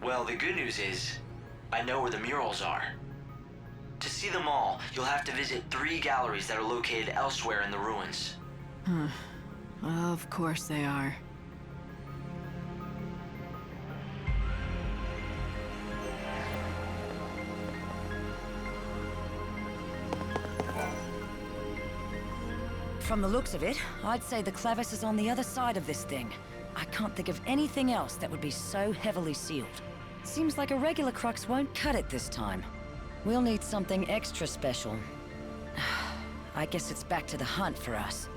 Well, the good news is, I know where the murals are. To see them all, you'll have to visit 3 galleries that are located elsewhere in the ruins. Of course they are. From the looks of it, I'd say the clavis is on the other side of this thing. I can't think of anything else that would be so heavily sealed. Seems like a regular crux won't cut it this time. We'll need something extra special. I guess it's back to the hunt for us.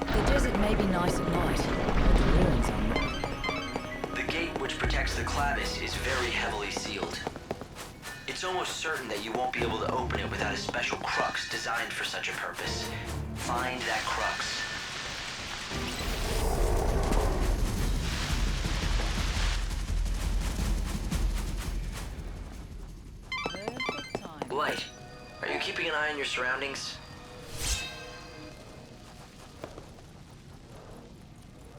The desert may be nice at night, but the ruins are not. The gate which protects the clavis is very heavily sealed. It's almost certain that you won't be able to open it without a special crux designed for such a purpose. Find that crux. Perfect time. Light, are you keeping an eye on your surroundings?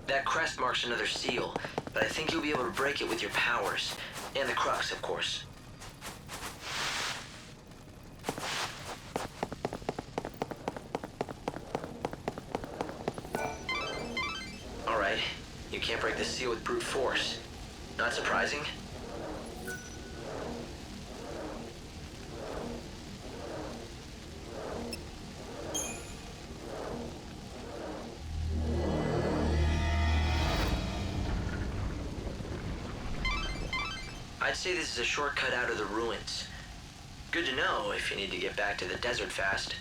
That crest marks another seal, but I think you'll be able to break it with your powers. And the crux, of course. Alright, you can't break the seal with brute force. Not surprising? I'd say this is a shortcut out of the ruins. Good to know if you need to get back to the desert fast.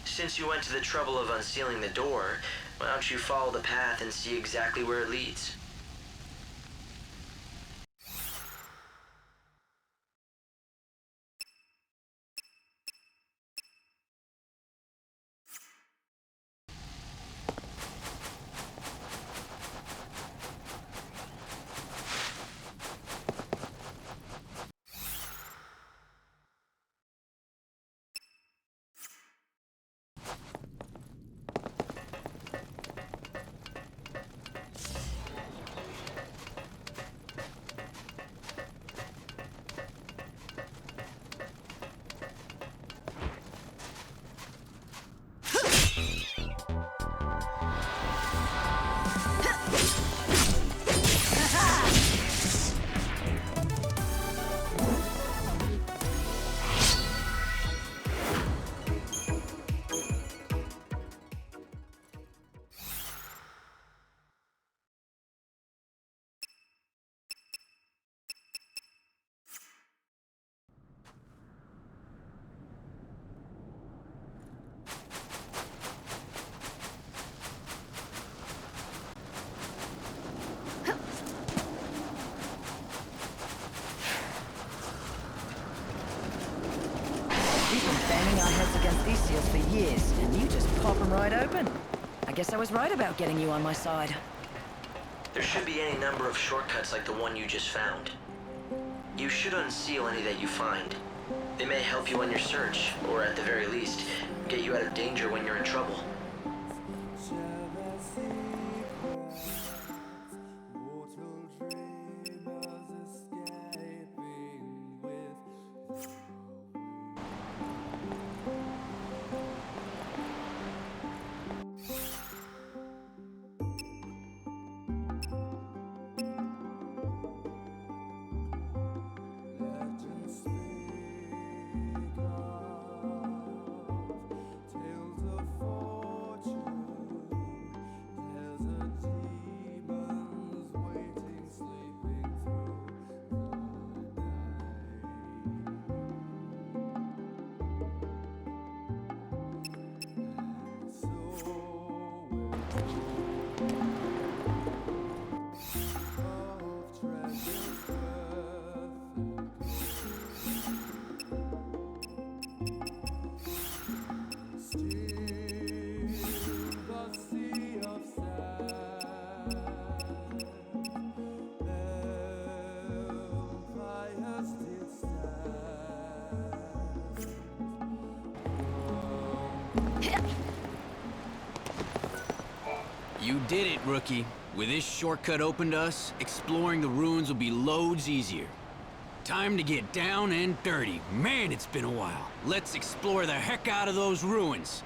Since you went to the trouble of unsealing the door, why don't you follow the path and see exactly where it leads? We've been banging our heads against these seals for years, and you just pop them right open. I guess I was right about getting you on my side. There should be any number of shortcuts like the one you just found. You should unseal any that you find. They may help you on your search, or at the very least, get you out of danger when you're in trouble. You did it, rookie. With this shortcut open to us, exploring the ruins will be loads easier. Time to get down and dirty. Man, it's been a while. Let's explore the heck out of those ruins.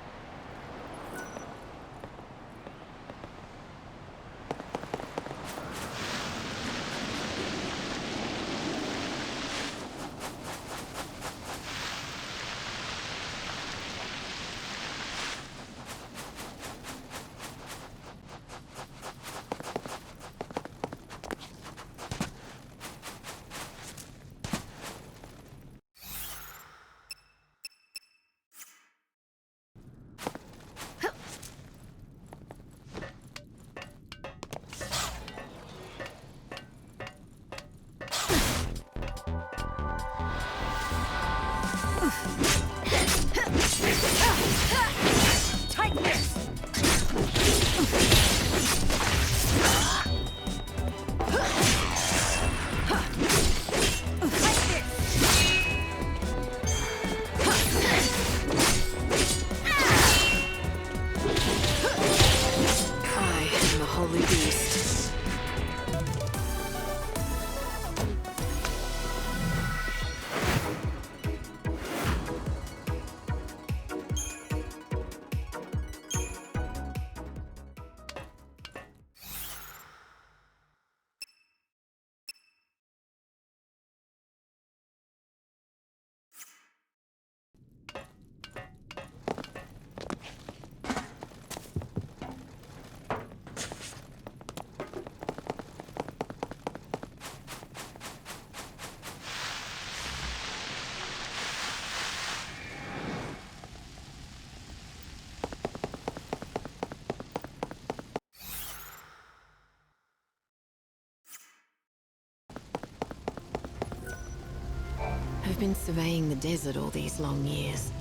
I've been surveying the desert all these long years.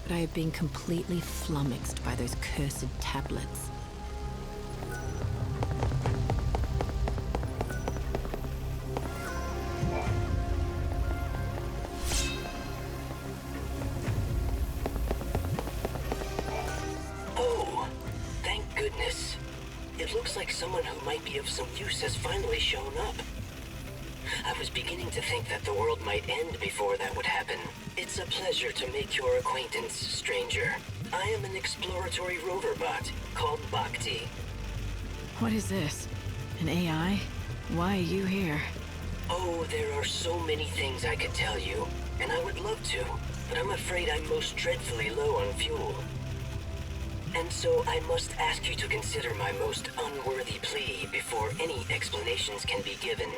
But I have been completely flummoxed by those cursed tablets. Oh, thank goodness. It looks like someone who might be of some use has finally shown up. I was beginning to think that the world might end before that would happen. It's a pleasure to make your acquaintance, stranger. I am an exploratory rover bot called Bhakti. What is this? An AI? Why are you here? Oh, there are so many things I could tell you, and I would love to, but I'm afraid I'm most dreadfully low on fuel. And so I must ask you to consider my most unworthy plea before any explanations can be given.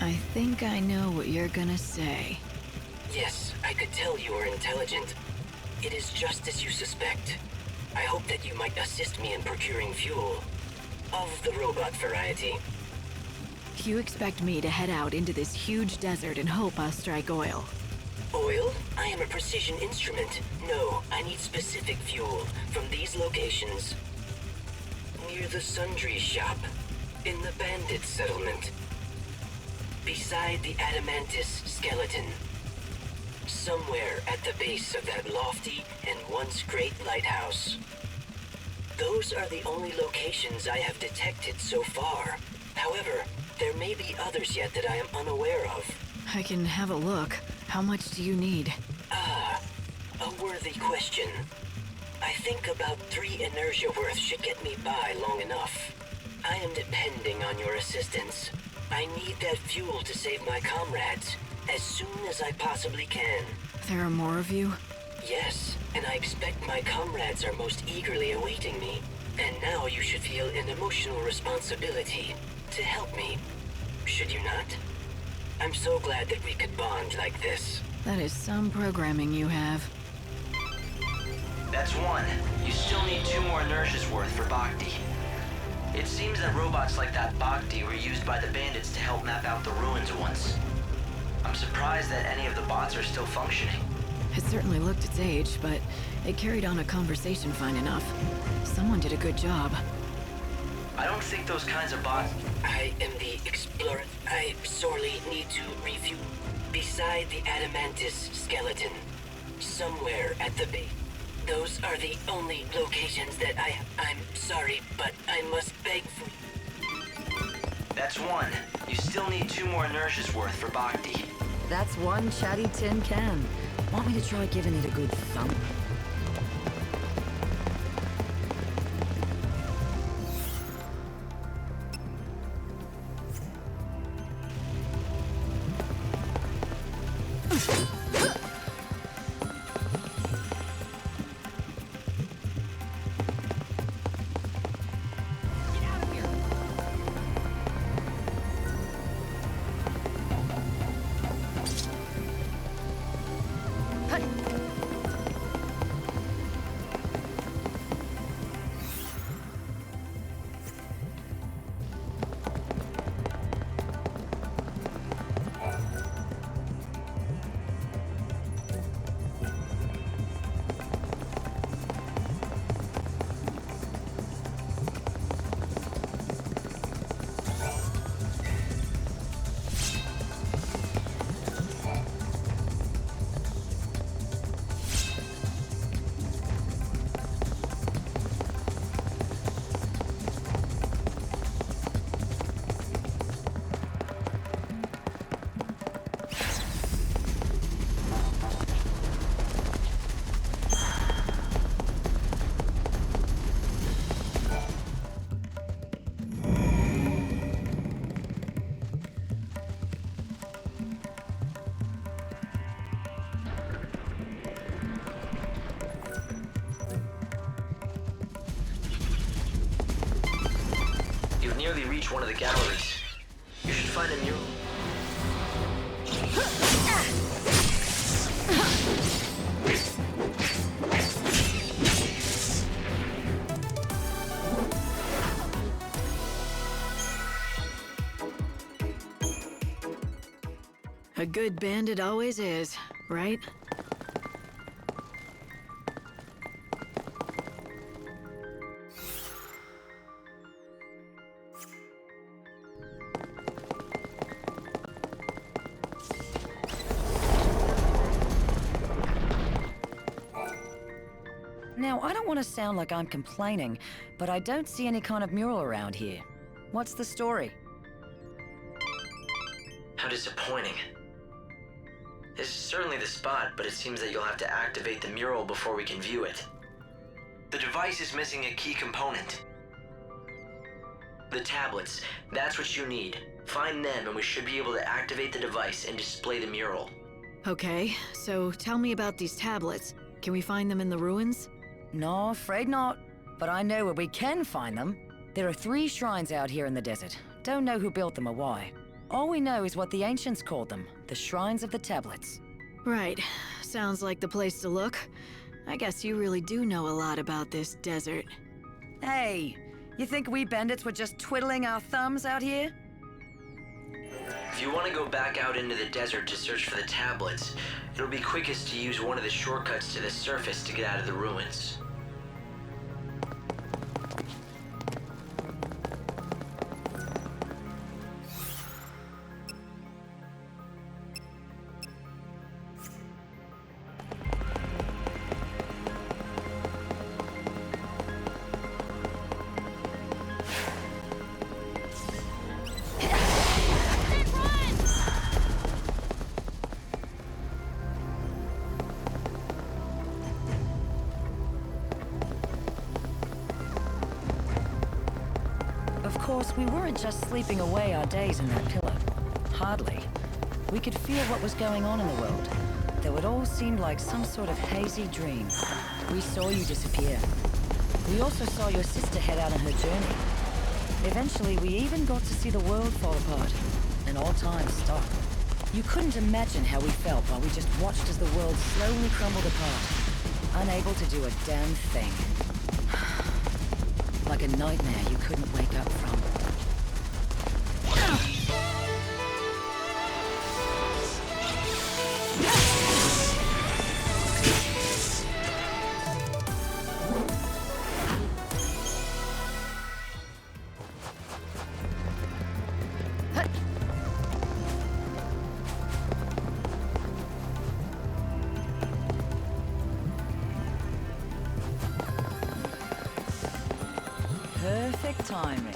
I think I know what you're gonna say. Yes, I could tell you are intelligent. It is just as you suspect. I hope that you might assist me in procuring fuel. Of the robot variety. You expect me to head out into this huge desert and hope I'll strike oil. Oil? I am a precision instrument. No, I need specific fuel from these locations. Near the sundry shop, in the bandit settlement, beside the adamantus skeleton, somewhere at the base of that lofty and once great lighthouse. Those are the only locations I have detected so far. However, there may be others yet that I am unaware of. I can have a look. How much do you need? A worthy question. I think about 3 inertia worth should get me by long enough. I am depending on your assistance. I need that fuel to save my comrades as soon as I possibly can. There are more of you? Yes, and I expect my comrades are most eagerly awaiting me. And now you should feel an emotional responsibility to help me, should you not? I'm so glad that we could bond like this. That is some programming you have. That's 1. You still need 2 more inertia's worth for Bhakti. It seems that robots like that Bhakti were used by the bandits to help map out the ruins once. I'm surprised that any of the bots are still functioning. It certainly looked its age, but it carried on a conversation fine enough. Someone did a good job. I don't think those kinds of bots... I am the explorer. I sorely need to refuel. Beside the adamantus skeleton, somewhere at the base. Those are the only locations that I'm sorry, but I must beg for... That's 1. You still need 2 more inertia's worth for Bhakti. That's 1 chatty tin can. Want me to try giving it a good thump? Nearly reach one of the galleries. You should find a mural. A good bandit always is, right? Now, I don't want to sound like I'm complaining, but I don't see any kind of mural around here. What's the story? How disappointing. This is certainly the spot, but it seems that you'll have to activate the mural before we can view it. The device is missing a key component. The tablets, that's what you need. Find them and we should be able to activate the device and display the mural. Okay, so tell me about these tablets. Can we find them in the ruins? No, afraid not. But I know where we can find them. There are 3 shrines out here in the desert. Don't know who built them or why. All we know is what the ancients called them, the Shrines of the Tablets. Right. Sounds like the place to look. I guess you really do know a lot about this desert. Hey, you think we bandits were just twiddling our thumbs out here? If you want to go back out into the desert to search for the tablets, it'll be quickest to use one of the shortcuts to the surface to get out of the ruins. Of course, we weren't just sleeping away our days in that pillar. Hardly. We could feel what was going on in the world, though it all seemed like some sort of hazy dream. We saw you disappear. We also saw your sister head out on her journey. Eventually, we even got to see the world fall apart, and all time stop. You couldn't imagine how we felt while we just watched as the world slowly crumbled apart, unable to do a damn thing. Like a nightmare you couldn't wake up from. Perfect timing.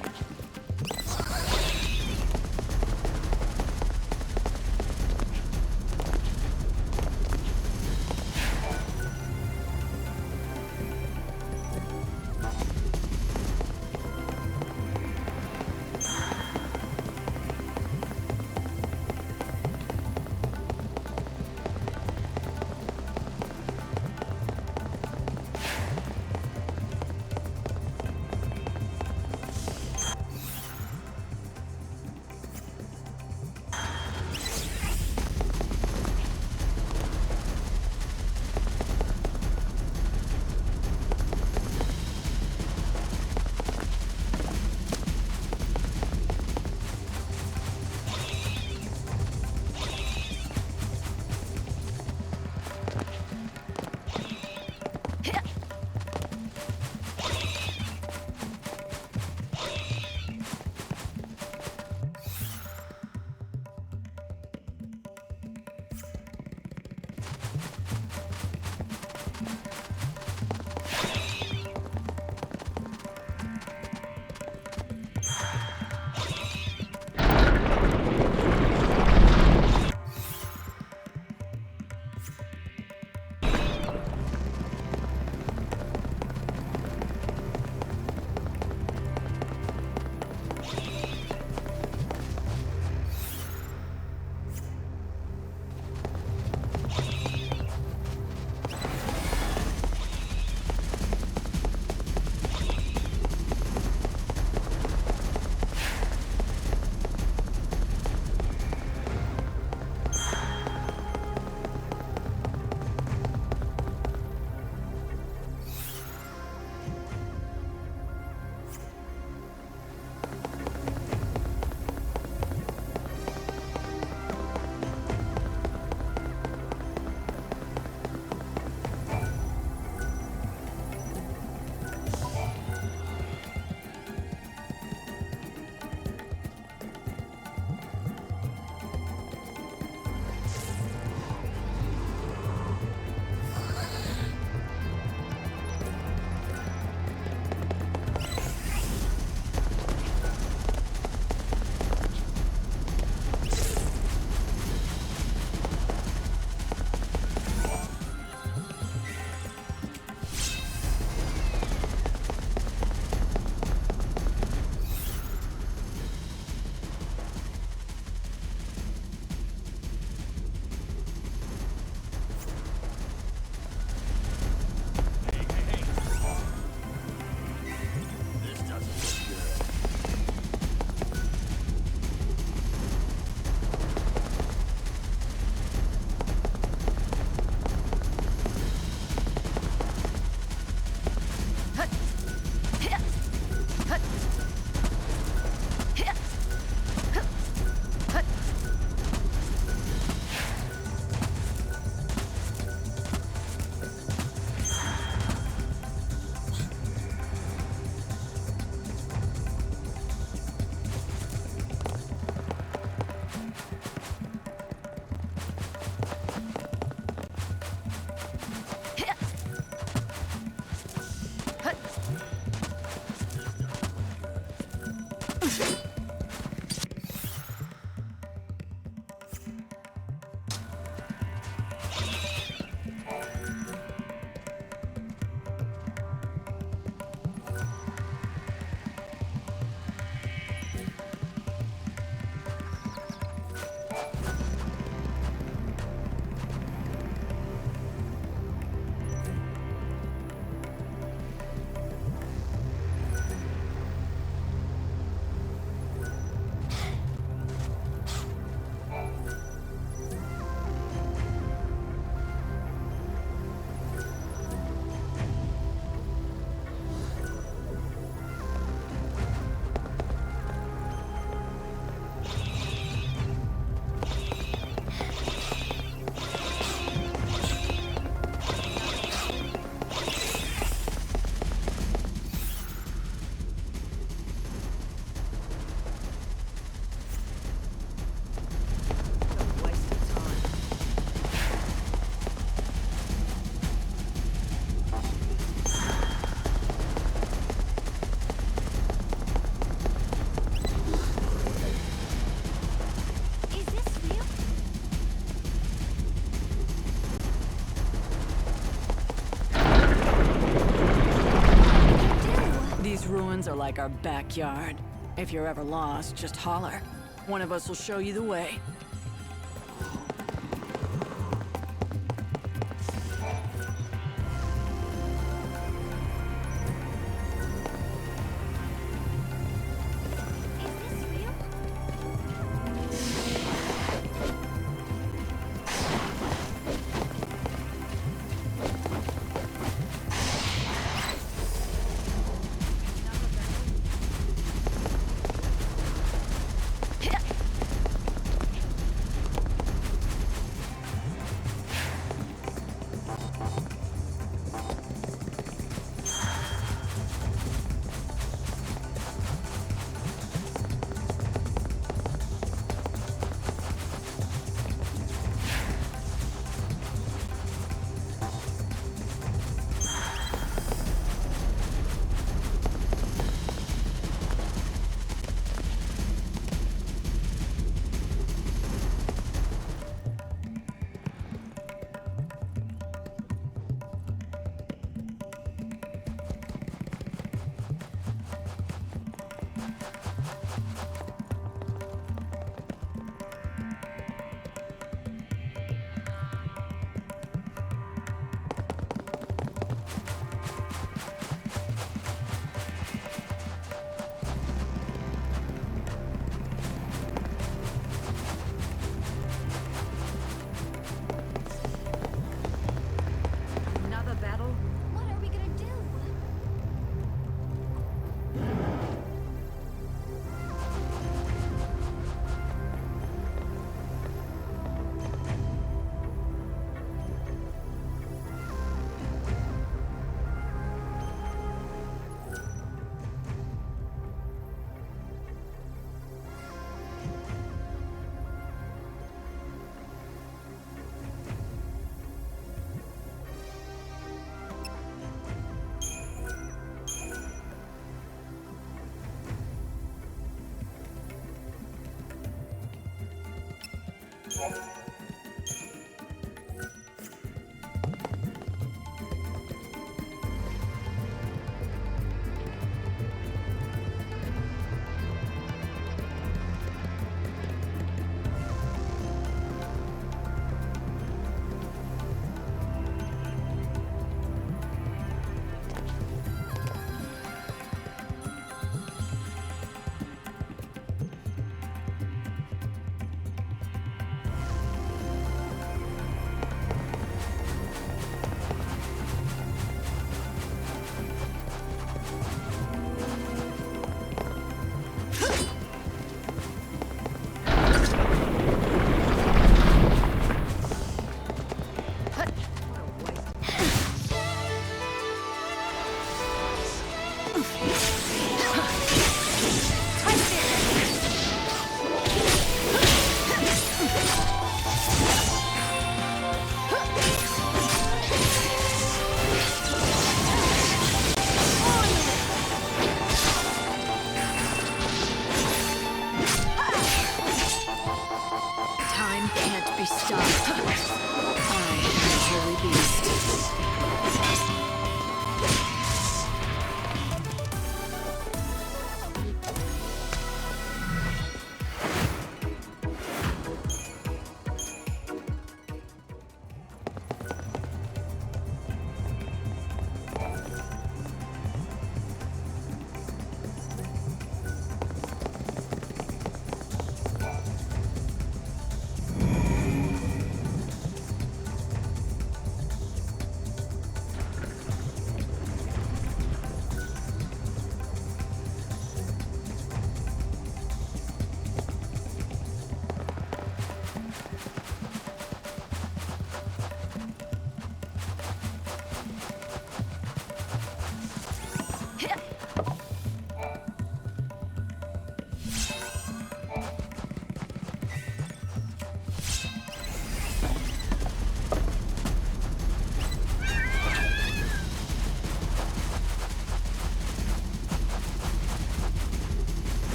ruins are like our backyard. If you're ever lost, just holler. One of us will show you the way.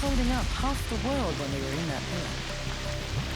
holding up half the world when we were in that village.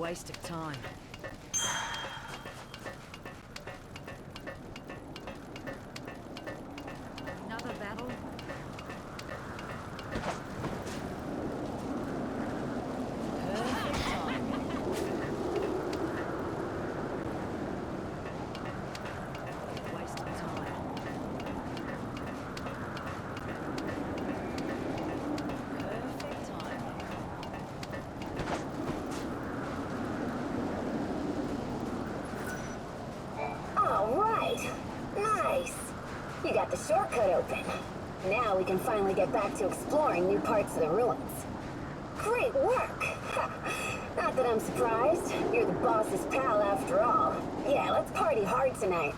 waste of time. Another battle? Perfect time. Waste of time. Perfect time. All right. Nice. You got the shortcut open. Now we can finally get back to exploring new parts of the ruins. Great work. Not that I'm surprised. You're the boss's pal after all. Yeah, let's party hard tonight.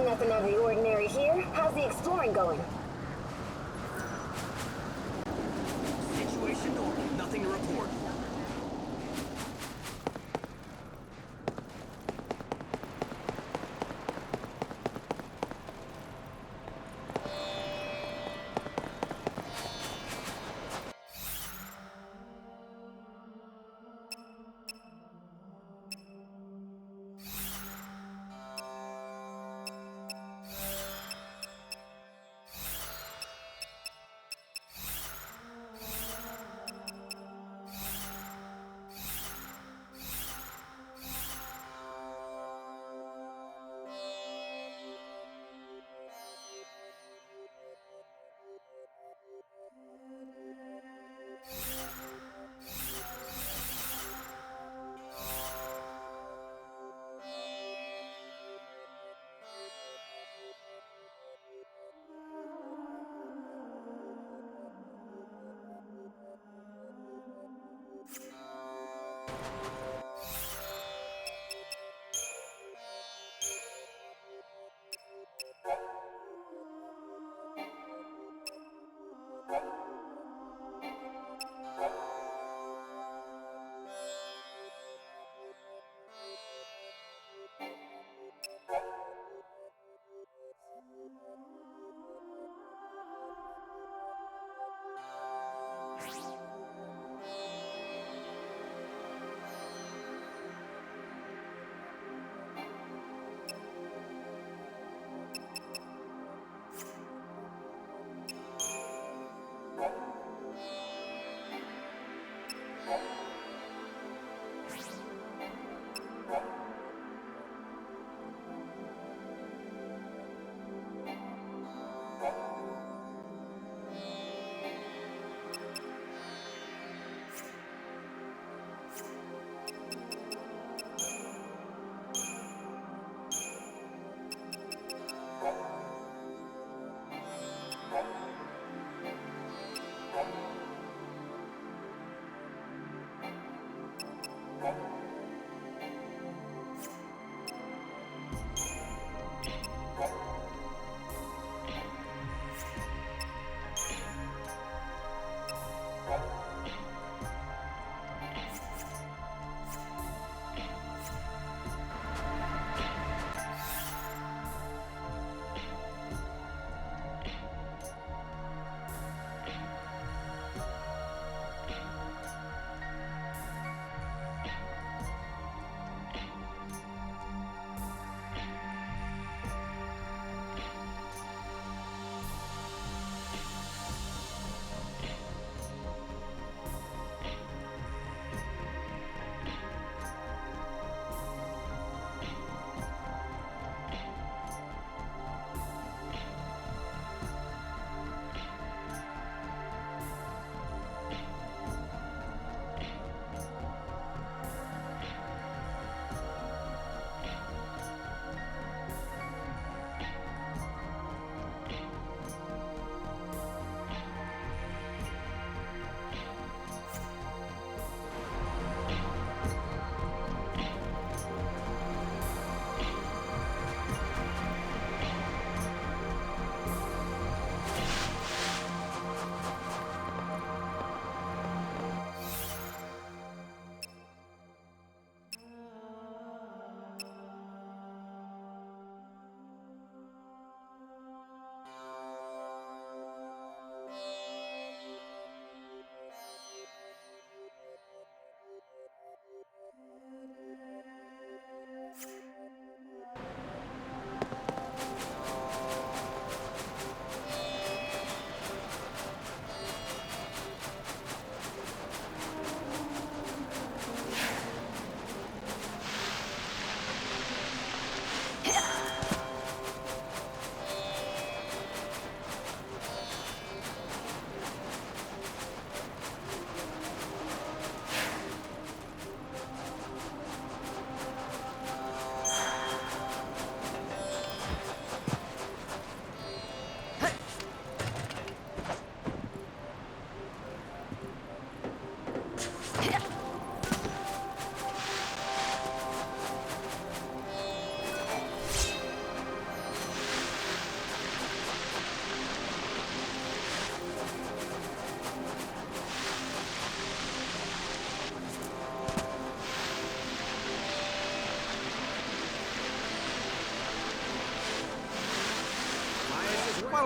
Nothing out of the ordinary here. How's the exploring going? Situation normal. Nothing to report.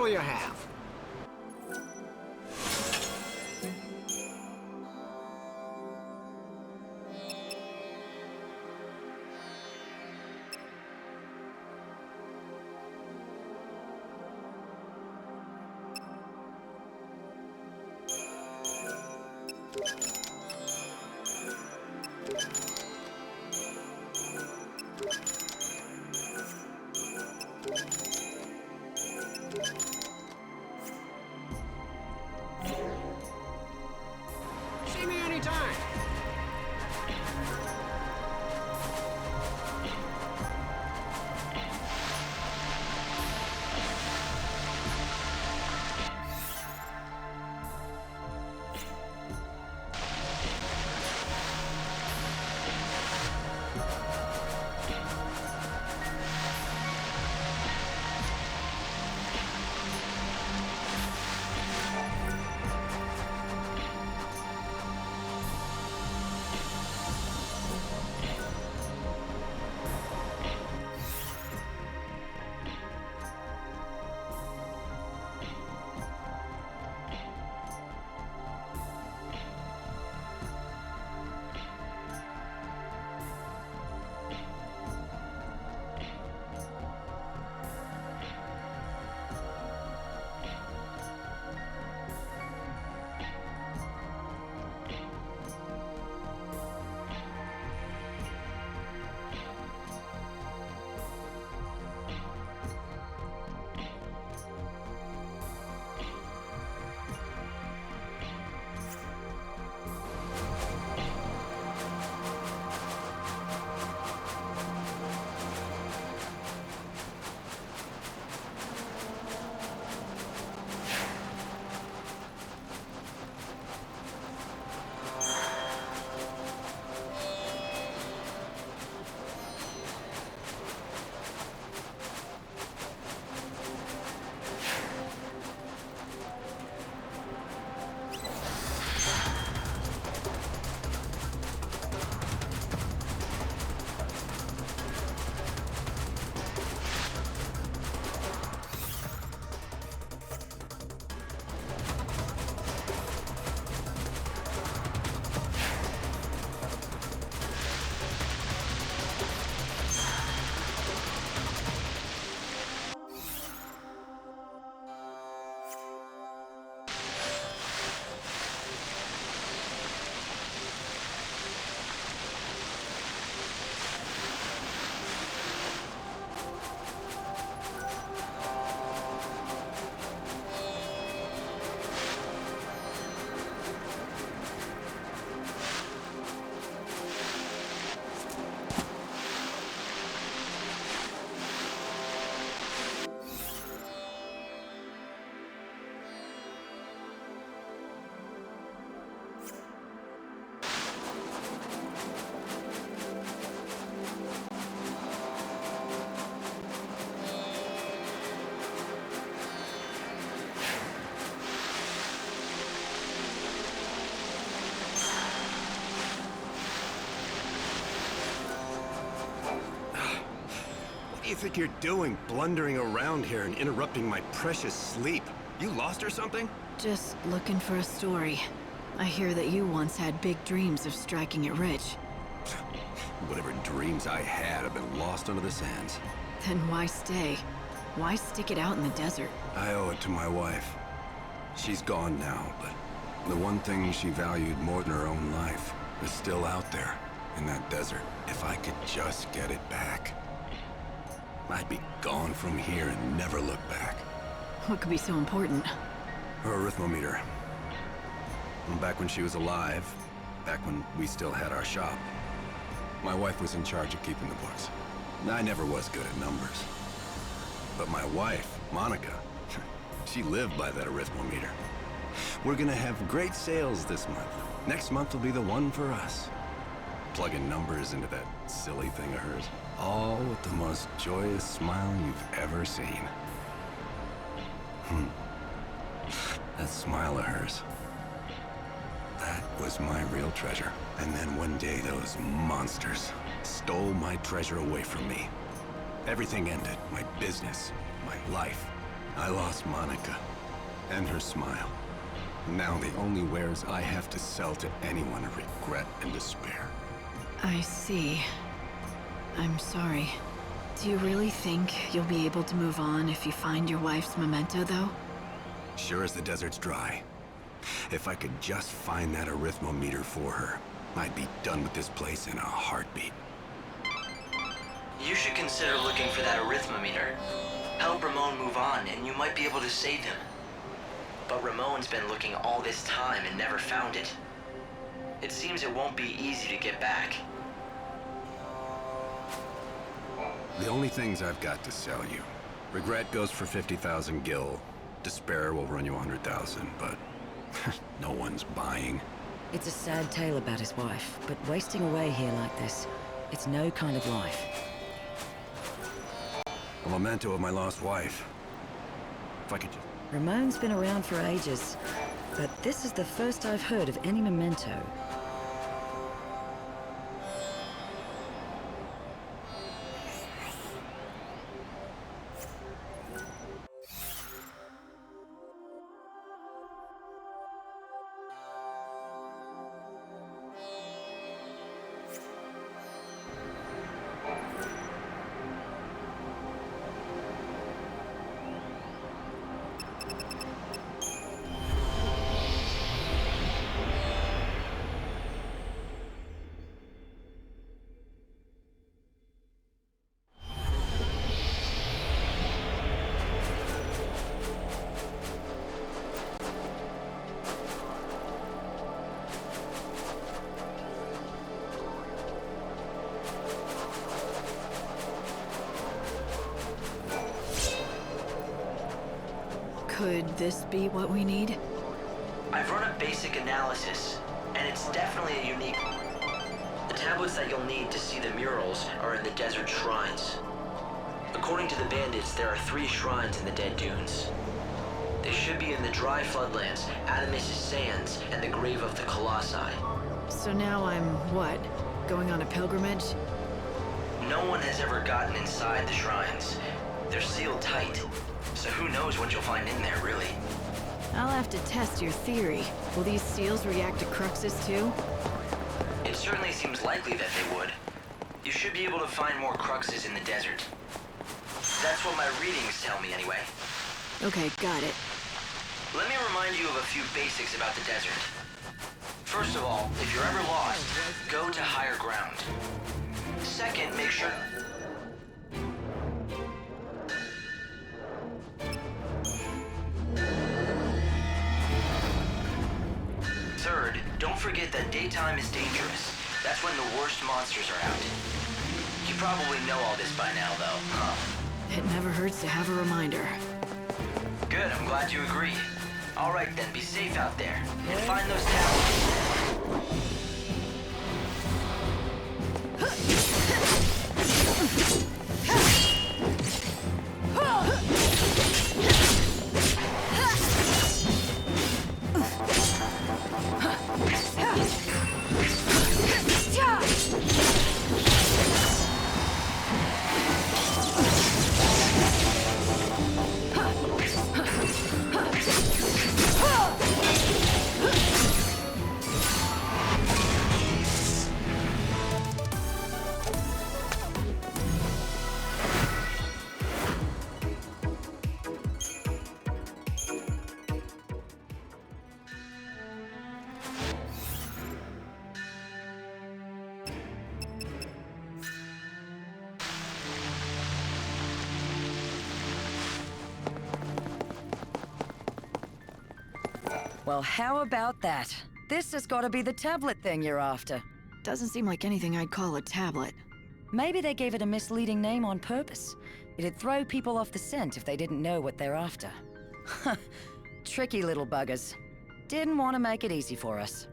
What'll you have? See me anytime. What do you think you're doing, blundering around here and interrupting my precious sleep? You lost or something? Just looking for a story. I hear that you once had big dreams of striking it rich. Whatever dreams I had have been lost under the sands. Then why stay? Why stick it out in the desert? I owe it to my wife. She's gone now, but the one thing she valued more than her own life is still out there in that desert. If I could just get it back, I'd be gone from here and never look back. What could be so important? Her arithmometer. Back when she was alive, back when we still had our shop, my wife was in charge of keeping the books. I never was good at numbers. But my wife, Monica, she lived by that arithmometer. We're gonna have great sales this month. Next month will be the one for us. Plugging numbers into that silly thing of hers. All with the most joyous smile you've ever seen. That smile of hers. That was my real treasure. And then one day those monsters stole my treasure away from me. Everything ended. My business, my life. I lost Monica and her smile. Now the only wares I have to sell to anyone are regret and despair. I see. I'm sorry. Do you really think you'll be able to move on if you find your wife's memento, though? Sure as the desert's dry. If I could just find that arithmometer for her, I'd be done with this place in a heartbeat. You should consider looking for that arithmometer. Help Ramon move on, and you might be able to save him. But Ramon's been looking all this time and never found it. It seems it won't be easy to get back. The only things I've got to sell you. Regret goes for 50,000 gil. Despair will run you 100,000, but no one's buying. It's a sad tale about his wife, but wasting away here like this, it's no kind of life. A memento of my lost wife. If I could just... Ramon's been around for ages, but this is the first I've heard of any memento. Could this be what we need? I've run a basic analysis, and it's definitely a unique... The tablets that you'll need to see the murals are in the desert shrines. According to the bandits, there are 3 shrines in the Dead Dunes. They should be in the dry floodlands, Adamus' Sands, and the Grave of the Colossi. So now I'm, what, going on a pilgrimage? No one has ever gotten inside the shrines. They're sealed tight, so who knows what you'll find in there, really. I'll have to test your theory. Will these seals react to cruxes too? It certainly seems likely that they would. You should be able to find more cruxes in the desert. That's what my readings tell me anyway. Okay, got it. Let me remind you of a few basics about the desert. First of all, if you're ever lost, go to higher ground. Second, make sure... Third, don't forget that daytime is dangerous. That's when the worst monsters are out. You probably know all this by now, though, huh? It never hurts to have a reminder. Good, I'm glad you agree. All right then, be safe out there, and find those tablets. Well, how about that? This has got to be the tablet thing you're after. Doesn't seem like anything I'd call a tablet. Maybe they gave it a misleading name on purpose. It'd throw people off the scent if they didn't know what they're after. Tricky little buggers. Didn't want to make it easy for us.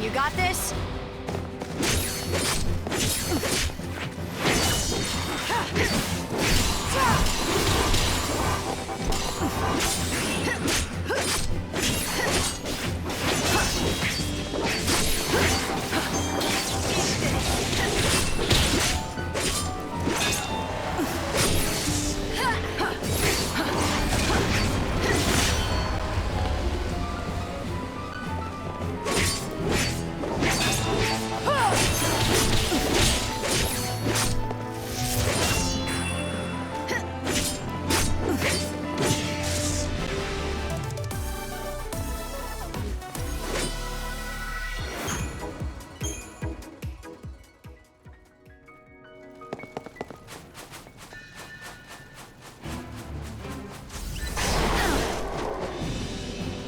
You got this?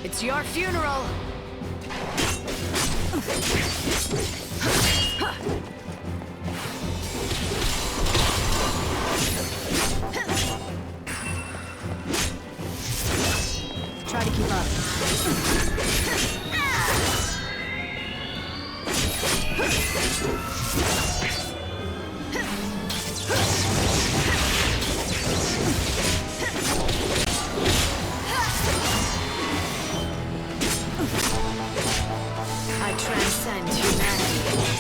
It's your funeral. Try to keep up. I transcend humanity.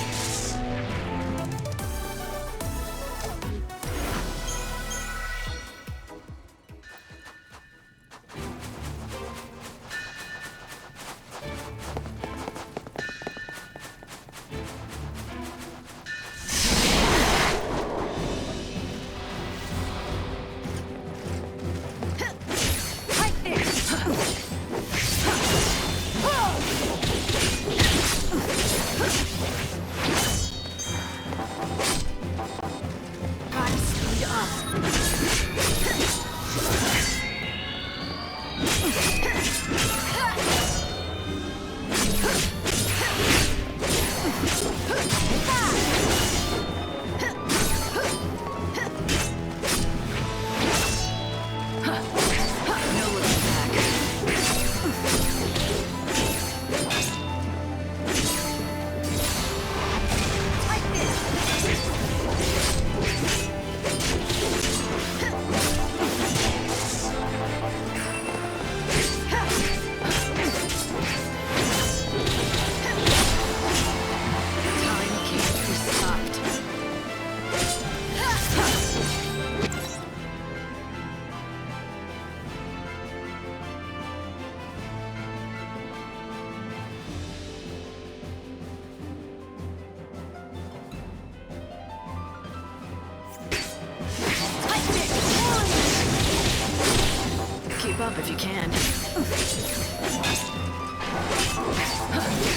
Keep up if you can.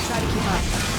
Try to keep up.